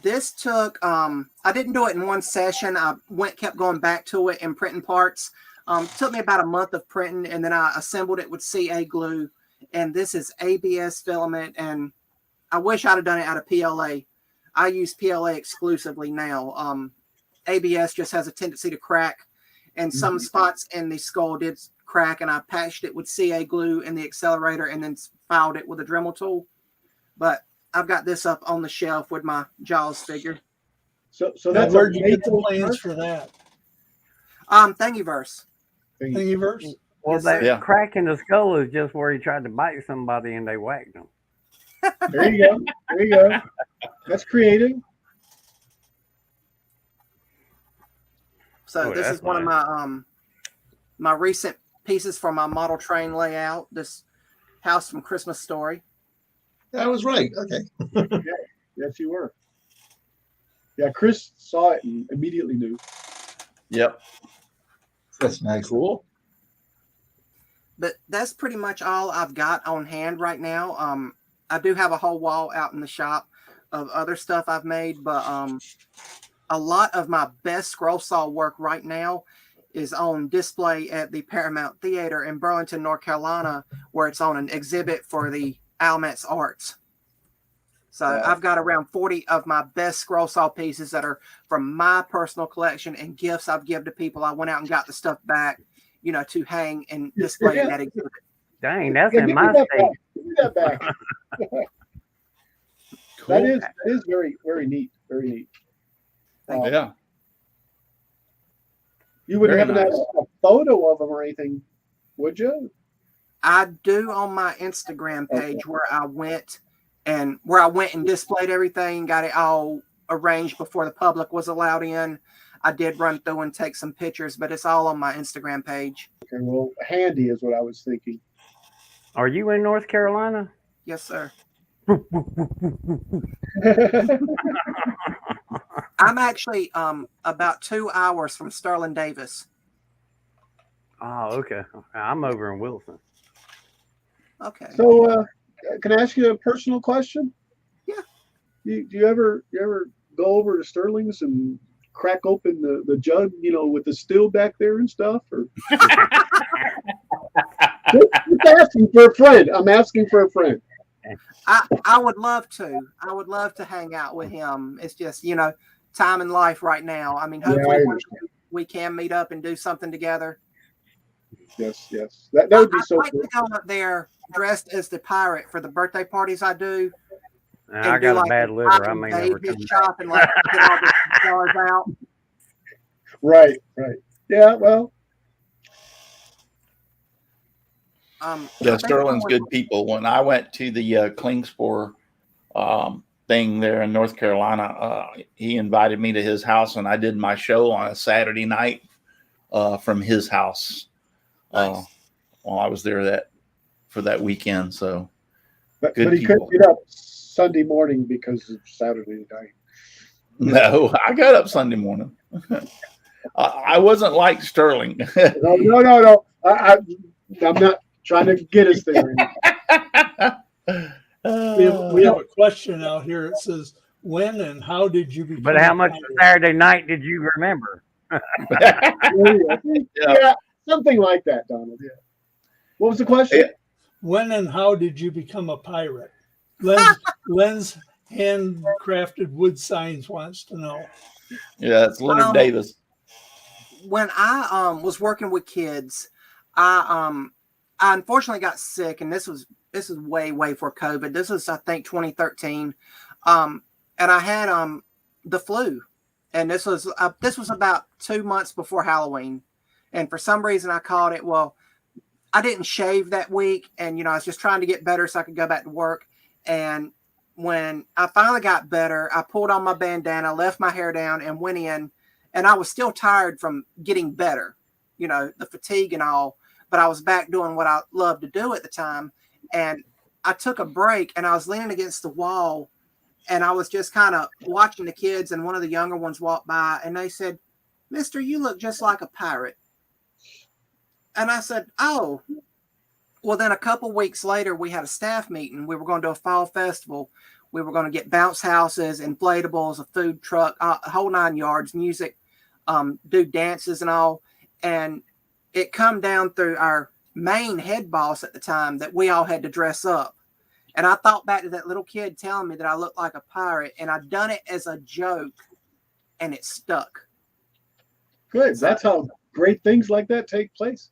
This took I didn't do it in one session. I kept going back to it and printing parts. Took me about a month of printing, and then I assembled it with CA glue. And this is ABS filament, and I wish I'd have done it out of PLA. I use PLA exclusively now. ABS just has a tendency to crack, and some spots in the skull did crack, and I patched it with CA glue in the accelerator and then filed it with a Dremel tool. But I've got this up on the shelf with my Jaws figure. So Now, that's where'd you get the Maple plans Earth for that? Thingiverse. thing. Thingiverse? Well, Yes, that sir. Yeah. crack in the skull is just where he tried to bite somebody and they whacked him. There you go. There you go. That's creative. So Oh, this that's is one of my my recent pieces for my model train layout. This house from Christmas Story. I was right. Okay. Yes, you were. Yeah, Chris saw it and immediately knew. Yep. That's nice. Cool. But that's pretty much all I've got on hand right now. I do have a whole wall out in the shop of other stuff I've made, but a lot of my best scroll saw work right now is on display at the Paramount Theater in Burlington, North Carolina, where it's on an exhibit for the Alamance Arts. So I've got around 40 of my best scroll saw pieces that are from my personal collection and gifts I've given to people. I went out and got the stuff back, you know, to hang and display in that exhibit. Dang, that's Yeah, in give me my that state. back. Give me that back. Cool. That is very, very neat. Very neat. Yeah. You wouldn't Very have nice. a photo of them or anything, would you? I do on my Instagram page where I went and displayed everything, got it all arranged before the public was allowed in. I did run through and take some pictures, but it's all on my Instagram page. Okay, well, handy is what I was thinking. Are you in North Carolina? Yes, sir. I'm actually about 2 hours from Sterling Davis. Oh, okay. I'm over in Wilson. Okay. So, can I ask you a personal question? Yeah. Do you ever go over to Sterling's and crack open the jug, you know, with the still back there and stuff? Or just asking for a friend. I'm asking for a friend. I would love to. I would love to hang out with him. It's just, you know, time in life right now. I mean, hopefully I one day we can meet up and do something together. Yes. That would be I'd so like cool. to go up there dressed as the pirate for the birthday parties I do. I got a bad liver. I may never come his back. shop and like get all the stars out. Right. Yeah, well, Yeah, I think Sterling's someone- good people. When I went to the Klingspor thing there in North Carolina, he invited me to his house, and I did my show on a Saturday night from his house Nice. while I was there for that weekend. So but Good he couldn't people. get up Sunday morning because of Saturday night. no, I got up Sunday morning. I wasn't like Sterling. No. I'm not trying to get us there. We have a question out here. It says, when and how did you become But how a much pirate? Saturday night did you remember? Yeah, something like that, Donald. Yeah. What was the question? Yeah. When and how did you become a pirate? Len's handcrafted wood signs wants to know. Yeah, it's Leonard Davis. When I was working with kids, I unfortunately got sick, and this was way before COVID. This was, I think, 2013, and I had the flu, and this was about 2 months before Halloween, and for some reason I caught it. Well, I didn't shave that week, and I was just trying to get better so I could go back to work. And when I finally got better, I pulled on my bandana, left my hair down, and went in. And I was still tired from getting better, the fatigue and all. But I was back doing what I loved to do at the time. And I took a break, and I was leaning against the wall, and I was just kind of watching the kids. And one of the younger ones walked by, and they said, "Mister, you look just like a pirate." And I said, "Oh." Well, then a couple weeks later, we had a staff meeting. We were going to do a fall festival. We were going to get bounce houses, inflatables, a food truck, a whole 9 yards, music, do dances and all. And it come down through our main head boss at the time that we all had to dress up. And I thought back to that little kid telling me that I looked like a pirate, and I'd done it as a joke, and it stuck. Good. That's how great things like that take place.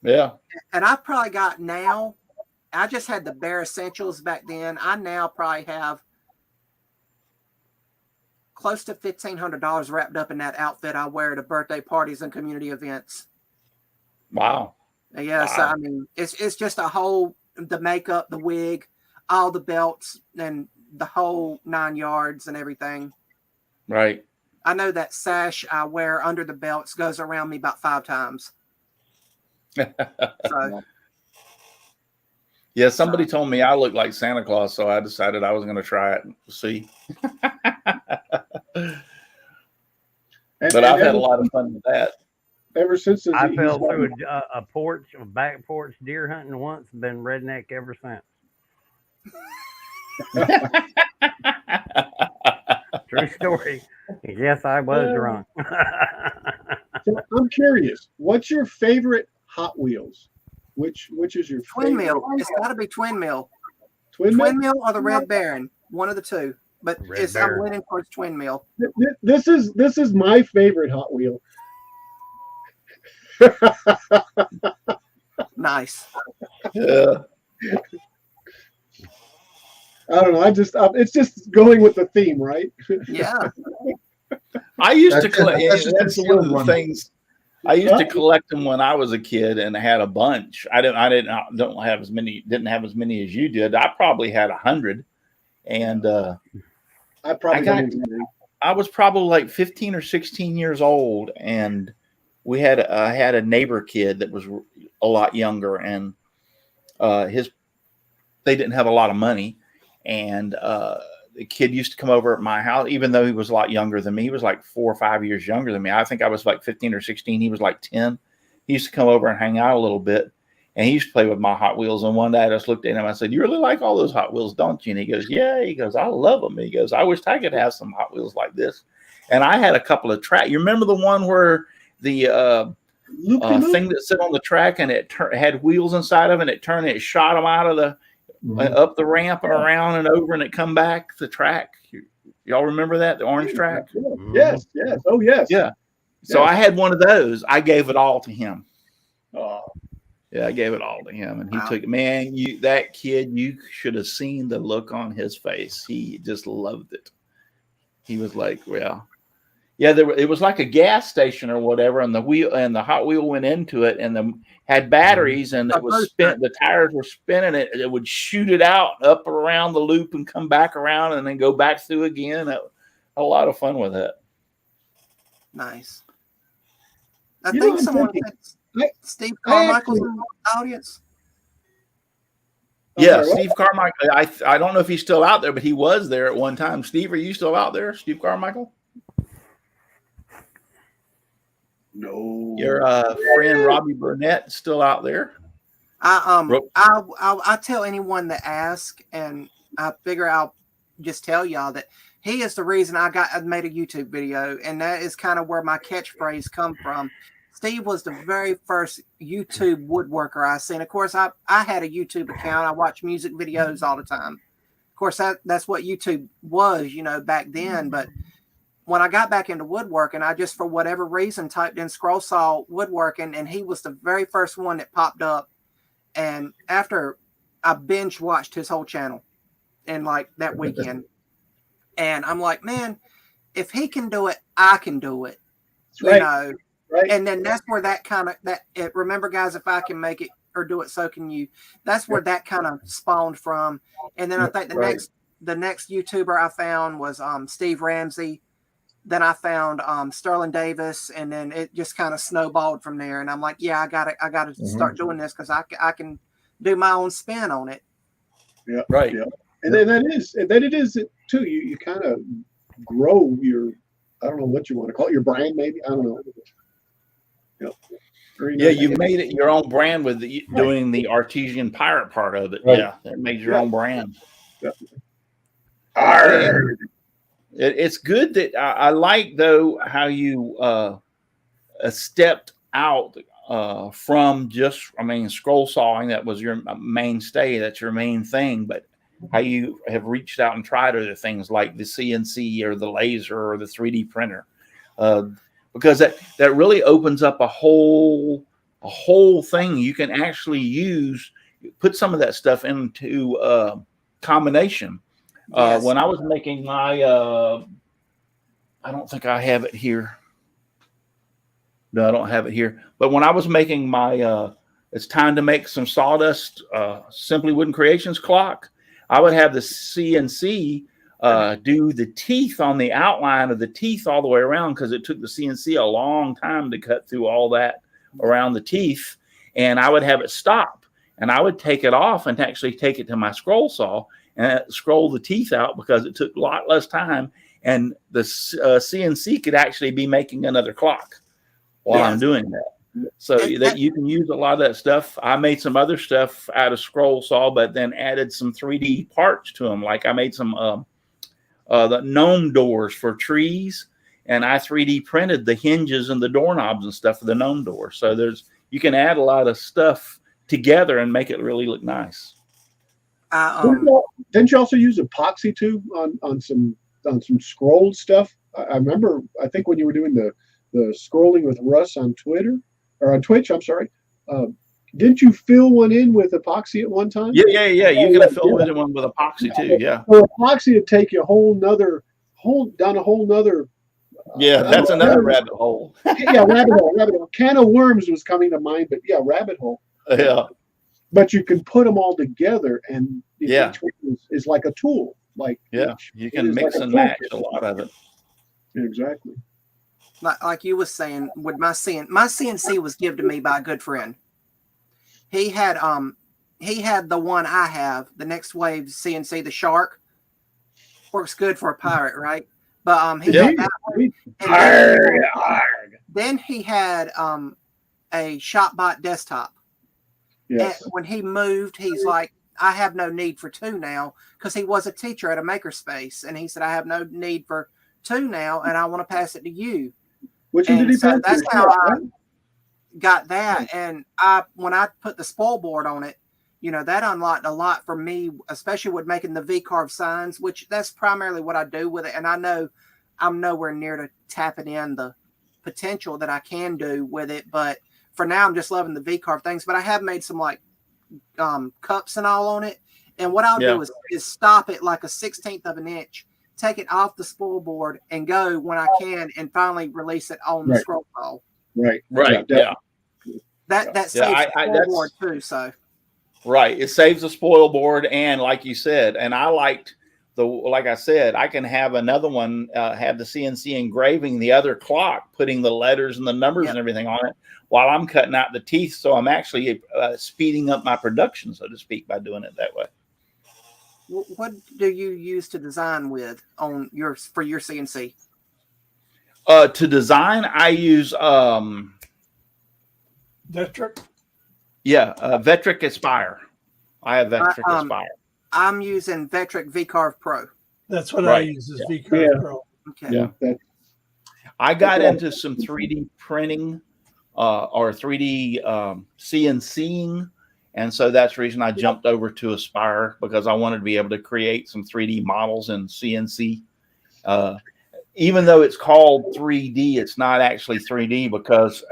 Yeah. And I probably got now, I just had the bare essentials back then. I now probably have close to $1,500 wrapped up in that outfit I wear to birthday parties and community events. Wow. Yeah, so I mean, it's just the makeup, the wig, all the belts, and the whole 9 yards and everything. Right. I know that sash I wear under the belts goes around me about 5 times. So, yeah, somebody told me I look like Santa Claus, so I decided I was going to try it and see. But I've had a lot of fun with that. Ever since I fell through a back porch deer hunting once, and been redneck ever since. True story. Yes, I was drunk. So I'm curious, what's your favorite Hot Wheels? Which is your Twin favorite? Mill. It's got to be Twin Mill. Twin Mill? Twin Mill or the Red Baron. One of the two. But I'm leaning towards Twin Mill. This is my favorite Hot Wheel. Nice. Yeah. I don't know. It's just going with the theme, right? Yeah. I used to That's collect. just That's the one of sealed the one. things. I used to collect them when I was a kid, and I had a bunch. Didn't have as many as you did. I probably had 100, and I was probably like 15 or 16 years old, and we had I had a neighbor kid that was a lot younger, and they didn't have a lot of money, and the kid used to come over at my house, even though he was a lot younger than me. He was like 4 or 5 years younger than me. I think I was like 15 or 16. He was like 10. He used to come over and hang out a little bit, and he used to play with my Hot Wheels. And one day I just looked at him. I said, "You really like all those Hot Wheels, don't you?" And he goes, "Yeah." He goes, "I love them." He goes, "I wish I could have some Hot Wheels like this." And I had a couple of tracks. You remember the one where the thing that sit on the track and it had wheels inside of it, and it shot them out of the up the ramp and around and over, and it come back the track. Y'all remember that, the orange track? Yes. Oh, yes. Yeah. So I had one of those. I gave it all to him. Oh, Yeah, I gave it all to him, and he took it. Man, that kid, you should have seen the look on his face. He just loved it. He was like, "Well, yeah." It was like a gas station or whatever, and the Hot Wheel went into it, and had batteries, and it was spent. The tires were spinning it. It would shoot it out up around the loop and come back around, and then go back through again. A lot of fun with it. Nice. I think someone said Steve Carmichael's in the audience. Yeah, Steve Carmichael. I don't know if he's still out there, but he was there at one time. Steve, are you still out there, Steve Carmichael? no. Your friend Robbie Burnett still out there? I tell anyone that asks, and I figure I'll just tell y'all that he is the reason I made a YouTube video, and that is kind of where my catchphrase come from. Steve was the very first YouTube woodworker I seen. Of course, I had a YouTube account. I watch music videos all the time. Of course, that's what YouTube was, back then. But when I got back into woodworking, I just, for whatever reason, typed in scroll saw woodworking, and he was the very first one that popped up. And after I binge watched his whole channel in like that weekend, and I'm like, man, if he can do it, I can do it. Right. Right. And then that's where remember, guys, if I can make it or do it, so can you. That's where that kind of spawned from. And then I think the next YouTuber I found was Steve Ramsey. Then I found Sterling Davis, and then it just kind of snowballed from there. And I'm like, yeah, I got to start doing this because I can do my own spin on it. Yeah, right. Yeah. And then it is too. You kind of grow your, I don't know what you want to call it, your brand, maybe. I don't know. Yeah, you made it your own brand with doing the artesian pirate part of it. Right. Yeah, that made your own brand. It's good that I like, though, how you stepped out from just, scroll sawing. That was your mainstay. That's your main thing. But how you have reached out and tried other things like the CNC or the laser or the 3D printer. Because that really opens up a whole thing. You can actually put some of that stuff into combination. Yes. When I was making my, I don't think I have it here. No, I don't have it here. But when I was making my, it's time to make some sawdust, Simply Wooden Creations clock, I would have the CNC do the teeth on the outline of the teeth all the way around, because it took the CNC a long time to cut through all that around the teeth. And I would have it stop, and I would take it off and actually take it to my scroll saw and scroll the teeth out, because it took a lot less time. And the CNC could actually be making another clock while I'm doing that. So that you can use a lot of that stuff. I made some other stuff out of scroll saw, but then added some 3D parts to them. Like I made some the gnome doors for trees, and I 3D printed the hinges and the doorknobs and stuff for the gnome door. So you can add a lot of stuff together and make it really look nice. Didn't you also use epoxy too on some scrolled stuff? I remember, I think when you were doing the scrolling with Russ on Twitter or on Twitch, I'm sorry. Didn't you fill one in with epoxy at one time? Yeah. You can fill one with epoxy too. Yeah. So epoxy would take you down a whole nother. Yeah, that's another rabbit hole. Yeah, rabbit hole. Can of worms was coming to mind, but yeah, rabbit hole. Yeah. But you can put them all together, and each one is like a tool. You can mix and match a lot of it. Exactly. Like you was saying, with my CNC was given to me by a good friend. He had the one I have, the Next Wave CNC, the Shark. Works good for a pirate, right? But he had that one. Then he had a ShopBot desktop. Yes. And when he moved, he's like, I have no need for two now, because he was a teacher at a makerspace, and he said, I have no need for two now, and I want to pass it to you. Which one did he pass? That's how I got that. And when I put the spoil board on it, that unlocked a lot for me, especially with making the V-carve signs, which that's primarily what I do with it. And I know I'm nowhere near to tapping in the potential that I can do with it, but for now, I'm just loving the V-carve things. But I have made some cups and all on it. And what I'll do is stop it like a 1/16 of an inch, take it off the spoil board, and go when I can, and finally release it on the scroll saw. Right. That saves the spoil board too. So. Right. It saves the spoil board, and like you said, and I liked like I said, I can have another one have the CNC engraving the other clock, putting the letters and the numbers and everything on it while I'm cutting out the teeth. So I'm actually speeding up my production, so to speak, by doing it that way. What do you use to design with for your CNC? To design, I use Vectric. Yeah, Vectric Aspire. I have Vectric Aspire. I'm using Vectric V-Carve Pro. That's what I use is V-Carve Pro. Okay. Yeah. I got into some 3D printing or 3D CNCing And so that's the reason I jumped over to Aspire, because I wanted to be able to create some 3D models in CNC. Even though it's called 3D, it's not actually 3D, because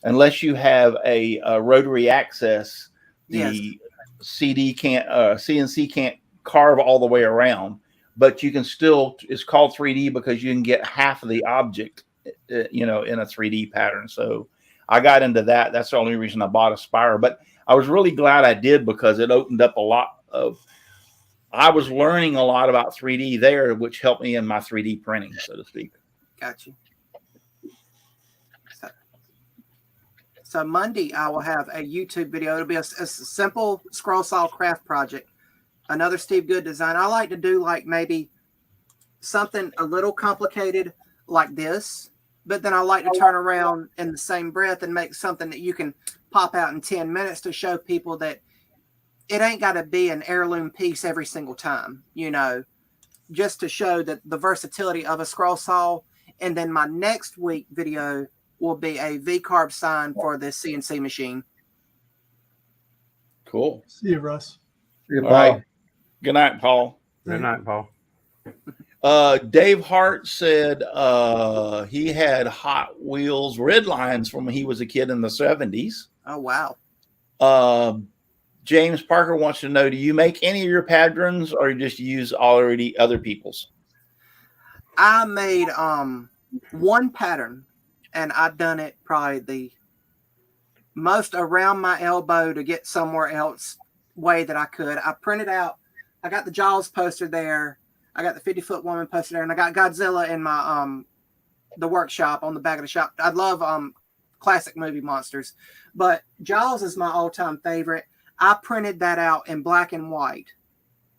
unless you have a rotary access, the CNC can't carve all the way around, but you can still, it's called 3D because you can get half of the object, in a 3D pattern. So I got into that. That's the only reason I bought Aspire, but I was really glad I did, because it opened up I was learning a lot about 3D there, which helped me in my 3D printing, so to speak. Got you. So Monday, I will have a YouTube video. It'll be a simple scroll saw craft project. Another Steve Good design. I like to do like maybe something a little complicated like this, but then I like to turn around in the same breath and make something that you can pop out in 10 minutes to show people that it ain't got to be an heirloom piece every single time, just to show that the versatility of a scroll saw. And then my next week video will be a V-carb sign for the CNC machine. Cool. See you, Russ. Yeah, All right. Good night, Paul. Good night, Paul. Dave Hart said he had Hot Wheels red lines from when he was a kid in the 70s. Oh, wow. James Parker wants to know, do you make any of your patterns, or you just use already other people's? I made one pattern, and I've done it probably the most around my elbow to get somewhere else way that I could. I printed out, I got the Jaws poster there, I got the 50-foot woman poster there, and I got Godzilla in my the workshop on the back of the shop. I love classic movie monsters, but Jaws is my all-time favorite. I printed that out in black and white,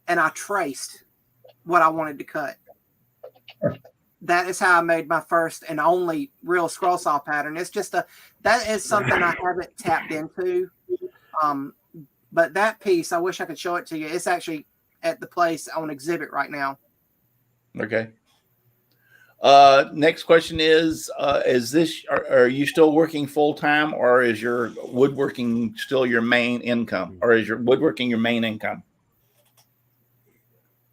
and I traced what I wanted to cut. That is how I made my first and only real scroll saw pattern. It's just that is something I haven't tapped into. But that piece, I wish I could show it to you. It's actually at the place on exhibit right now. Okay. Next question is this, are you still working full time, or is your woodworking still your main income, or is your woodworking your main income?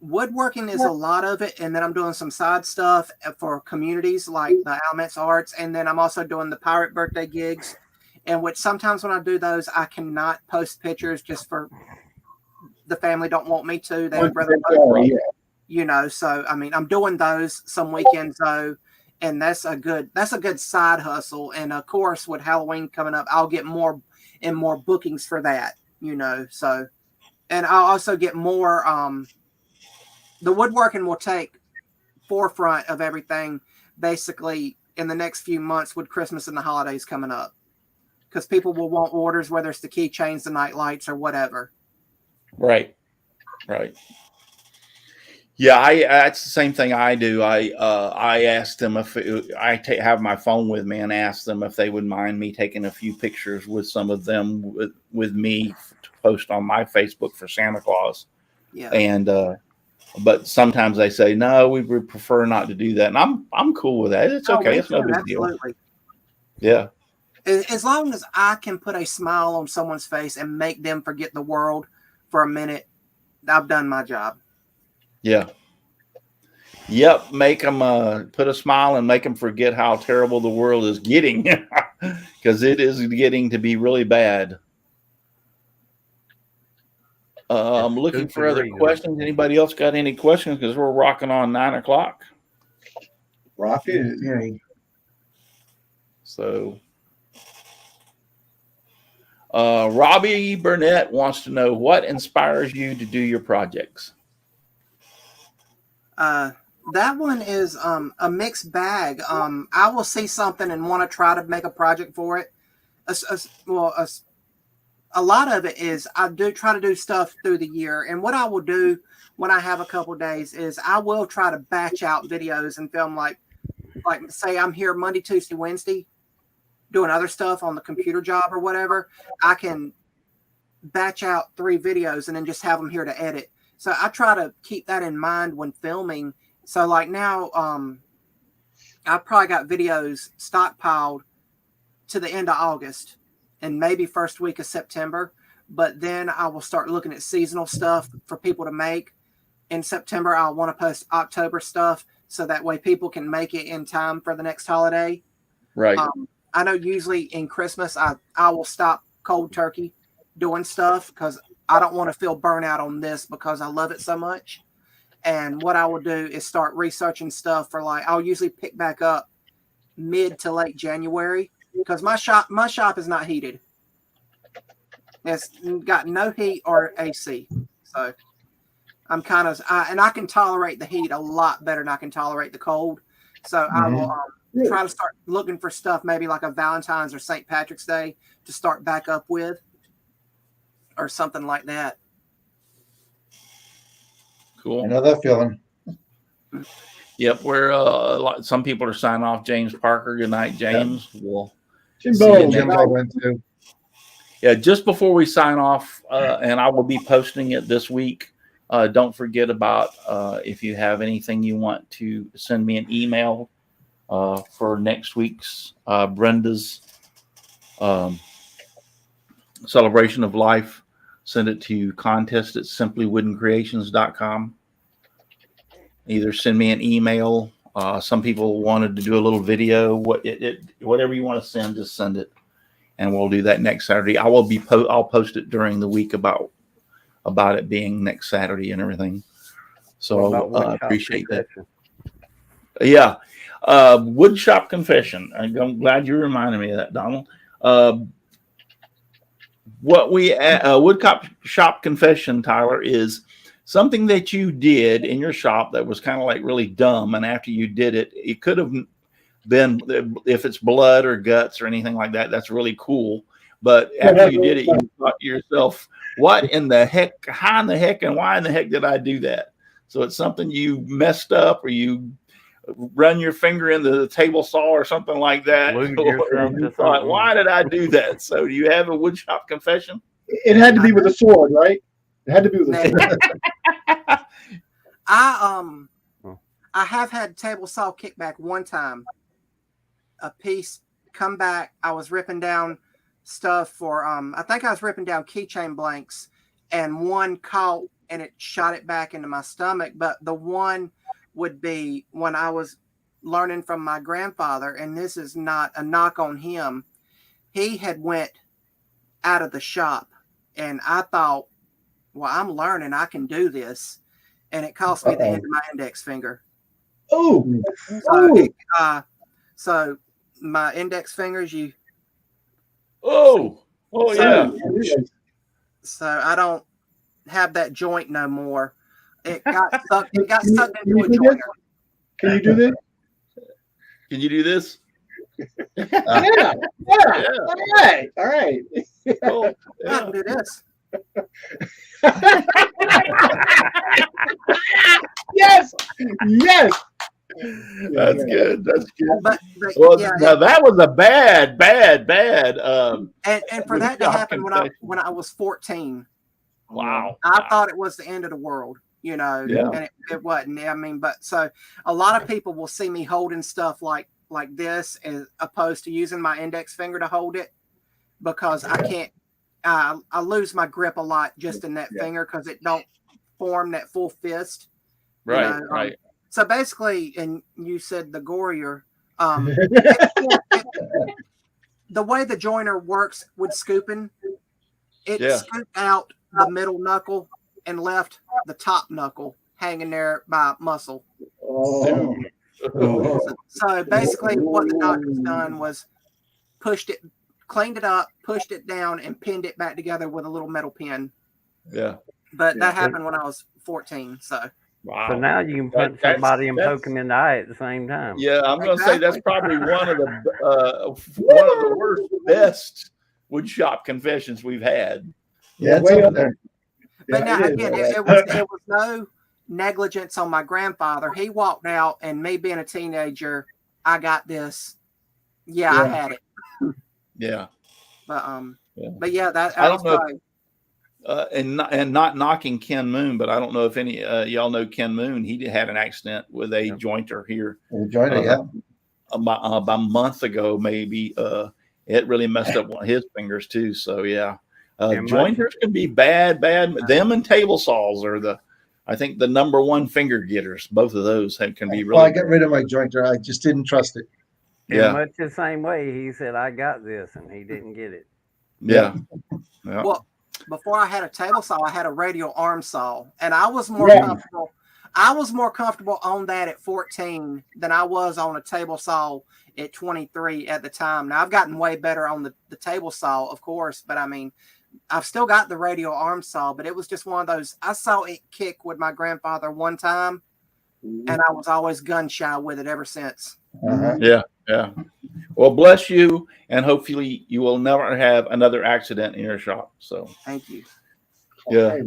Woodworking is a lot of it, and then I'm doing some side stuff for communities like the Alamance Arts, and then I'm also doing the pirate birthday gigs, and which sometimes when I do those, I cannot post pictures just for the family don't want me to. They would rather post, so I mean, I'm doing those some weekends though, and that's a good side hustle. And of course, with Halloween coming up, I'll get more and more bookings for that, so, and I'll also get more. The woodworking will take forefront of everything basically in the next few months with Christmas and the holidays coming up, because people will want orders, whether it's the keychains, the night lights, or whatever. Right. Yeah, that's the same thing I do. I asked them if have my phone with me, and asked them if they would mind me taking a few pictures with some of them with me to post on my Facebook for Santa Claus. Yeah. And but sometimes they say, no, we would prefer not to do that. And I'm cool with that. It's okay. It's no big deal. Yeah. As long as I can put a smile on someone's face and make them forget the world for a minute, I've done my job. Yeah. Yep. Make them put a smile and make them forget how terrible the world is getting, because it is getting to be really bad. I'm looking for other questions. Anybody else got any questions? Because we're rocking on 9 o'clock. Rocking. Yeah. So, Robbie Burnett wants to know, what inspires you to do your projects? That one is a mixed bag. I will see something and want to try to make a project for it. A lot of it is I do try to do stuff through the year. And what I will do when I have a couple of days is I will try to batch out videos and film like say I'm here Monday, Tuesday, Wednesday doing other stuff on the computer job or whatever. I can batch out 3 videos and then just have them here to edit. So I try to keep that in mind when filming. So like now, I probably got videos stockpiled to the end of August and maybe first week of September. but then I will start looking at seasonal stuff for people to make. In September, I'll want to post October stuff so that way people can make it in time for the next holiday. Right. I know usually in Christmas, I will stop cold turkey doing stuff because I don't want to feel burnout on this because I love it so much. And what I will do is start researching stuff for I'll usually pick back up mid to late January because my shop is not heated. It's got no heat or AC. So I'm kind of, and I can tolerate the heat a lot better than I can tolerate the cold. So I will try to start looking for stuff, maybe like a Valentine's or St. Patrick's Day to start back up with or something like that. Cool. I know that feeling. Yep. We're some people are signing off. James Parker. Good night, James. Well, Jimbo went too. yeah. Just before we sign off, and I will be posting it this week. Don't forget about if you have anything you want to send me an email for next week's Brenda's celebration of life. Send it to contest@simplywoodencreations.com. Either send me an email. Some people wanted to do a little video. Whatever you want to send, just send it, and we'll do that next Saturday. I'll post it during the week about it being next Saturday and everything. So I appreciate that. Yeah. Woodshop confession. I'm glad you reminded me of that, Donald. What we shop confession, Tyler, is something that you did in your shop that was kind of like really dumb. And after you did it, it could have been, if it's blood or guts or anything like that, that's really cool. But after you did it, you thought to yourself, what in the heck, how in the heck, and why in the heck did I do that? So it's something you messed up, or you run your finger into the table saw or something like that. Or you thought, why did I do that? So do you have a woodshop confession? It had to be with a sword, right? It had to be with a sword. I have had table saw kickback one time. A piece come back. I was ripping down stuff for I think I was ripping down keychain blanks, and one caught and it shot it back into my stomach. But the one would be when I was learning from my grandfather, and this is not a knock on him. He had went out of the shop, and I thought, well, I'm learning, I can do this, and it cost me the end of my index finger. Oh, so my index fingers, yeah. So I don't have that joint no more. It got stuck. It got stuck into a joint. Can you do this? Can you do this? Yeah. All right. Oh, I can do this. Yes. That's good. That's good. But now that was a bad. And for that to happen when I was 14. Wow. I thought it was the end of the world, and it wasn't. I mean, but so a lot of people will see me holding stuff like this as opposed to using my index finger to hold it, because I can't, I lose my grip a lot just in that finger because it don't form that full fist. Right, right. So basically, and you said the gorier, the way the joiner works with scooping, it scooped out the middle knuckle and left the top knuckle hanging there by muscle. Oh. So basically what the doctor's done was cleaned it up, pushed it down, and pinned it back together with a little metal pin. Yeah. But that happened when I was 14. So. Wow. So now you can punch somebody and poke them in the eye at the same time. Yeah, I'm going to say that's probably one of the worst, best woodshop confessions we've had. Yeah, it's up there. But now again, it was no negligence on my grandfather. He walked out, and me being a teenager, I got this. Yeah. I had it. Yeah. But yeah, that I don't know. And not knocking Ken Moon, but I don't know if any y'all know Ken Moon. He had an accident with a jointer here. About a month ago, maybe. It really messed up one of his fingers too. So yeah, And Jointers can be bad. Them and table saws are I think the number one finger getters. Both of those can be really. Well, I got rid of my jointer. I just didn't trust it. In much the same way, he said, I got this, and he didn't get it. Yeah. Well, before I had a table saw, I had a radial arm saw, and I was more comfortable. I was more comfortable on that at 14 than I was on a table saw at 23 at the time. Now I've gotten way better on the table saw, of course, but I mean, I've still got the radial arm saw, but it was just one of those. I saw it kick with my grandfather one time, and I was always gun shy with it ever since. Yeah. Well, bless you, and hopefully you will never have another accident in your shop. So thank you. Yeah.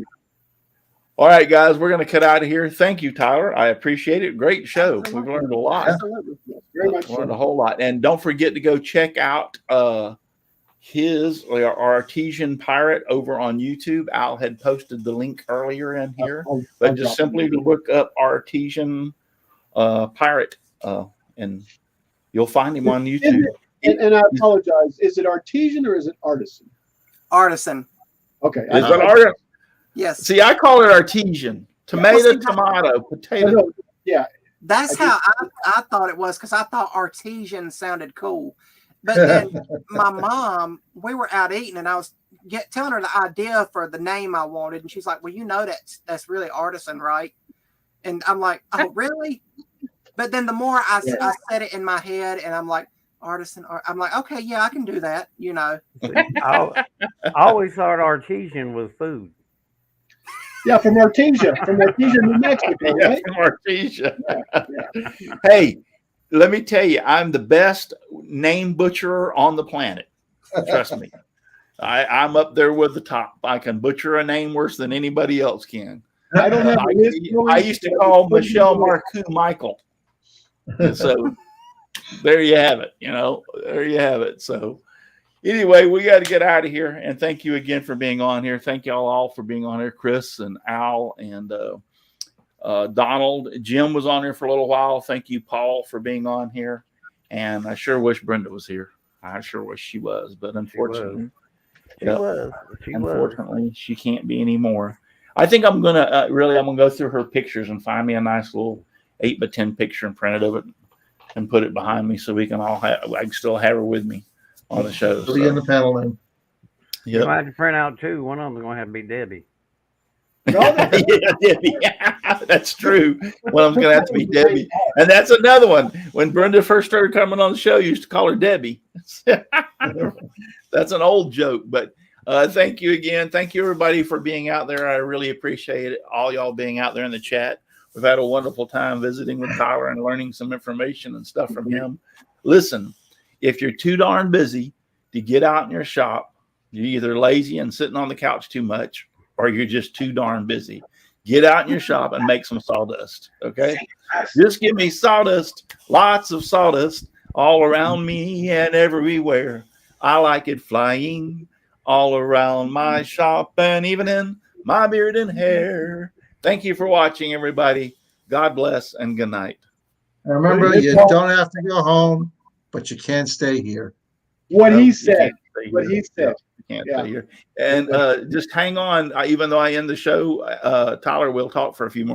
All right, guys, we're going to cut out of here. Thank you, Tyler. I appreciate it. Great show. Absolutely. We've learned a lot. Absolutely. Very much Learned a whole lot. And don't forget to go check out our Artesian Pirate over on YouTube. Al had posted the link earlier in here, but just simply look up Artesian Pirate, and you'll find him on YouTube. And I apologize. Is it artesian or is it artisan? Artisan. Okay. Is it artisan? Yes. See, I call it artesian. Tomato, tomato, potato. Yeah. That's how I thought it was, because I thought artesian sounded cool. But then my mom, we were out eating, and I was telling her the idea for the name I wanted, and she's like, well, that's really artisan, right? And I'm like, oh, really? But then the more I said it in my head, and I'm like, artisan, I'm like, okay, yeah, I can do that, I always thought artesian was food. Yeah, from Artesia, New Mexico, right? From Artesia. Hey, let me tell you, I'm the best name butcherer on the planet. Trust me. I'm up there with the top. I can butcher a name worse than anybody else can. I don't have. I used to call Michelle Marcoux Michael. And so there you have it. There you have it. So anyway, we got to get out of here. And thank you again for being on here. Thank y'all all for being on here. Chris and Al and Donald. Jim was on here for a little while. Thank you, Paul, for being on here. And I sure wish Brenda was here. I sure wish she was, but unfortunately, she can't be anymore. I think I'm gonna go through her pictures and find me a nice little 8x10 picture and print it of it and put it behind me so we can all I can still have her with me on the show. Be in the panel then. You might have to print out two. One of them's gonna have to be Debbie. Debbie. That's true. One of them's gonna have to be Debbie, and that's another one. When Brenda first started coming on the show, you used to call her Debbie. That's an old joke, but thank you again. Thank you everybody for being out there. I really appreciate it. All y'all being out there in the chat. We've had a wonderful time visiting with Tyler and learning some information and stuff from him. Listen, if you're too darn busy to get out in your shop, you're either lazy and sitting on the couch too much, or you're just too darn busy. Get out in your shop and make some sawdust, okay? Just give me sawdust, lots of sawdust, all around me and everywhere. I like it flying all around my shop and even in my beard and hair. Thank you for watching, everybody. God bless and good night. And remember, you don't have to go home, but you can't stay here. What he said. What he said. Can't stay here. And just hang on. Even though I end the show, Tyler will talk for a few more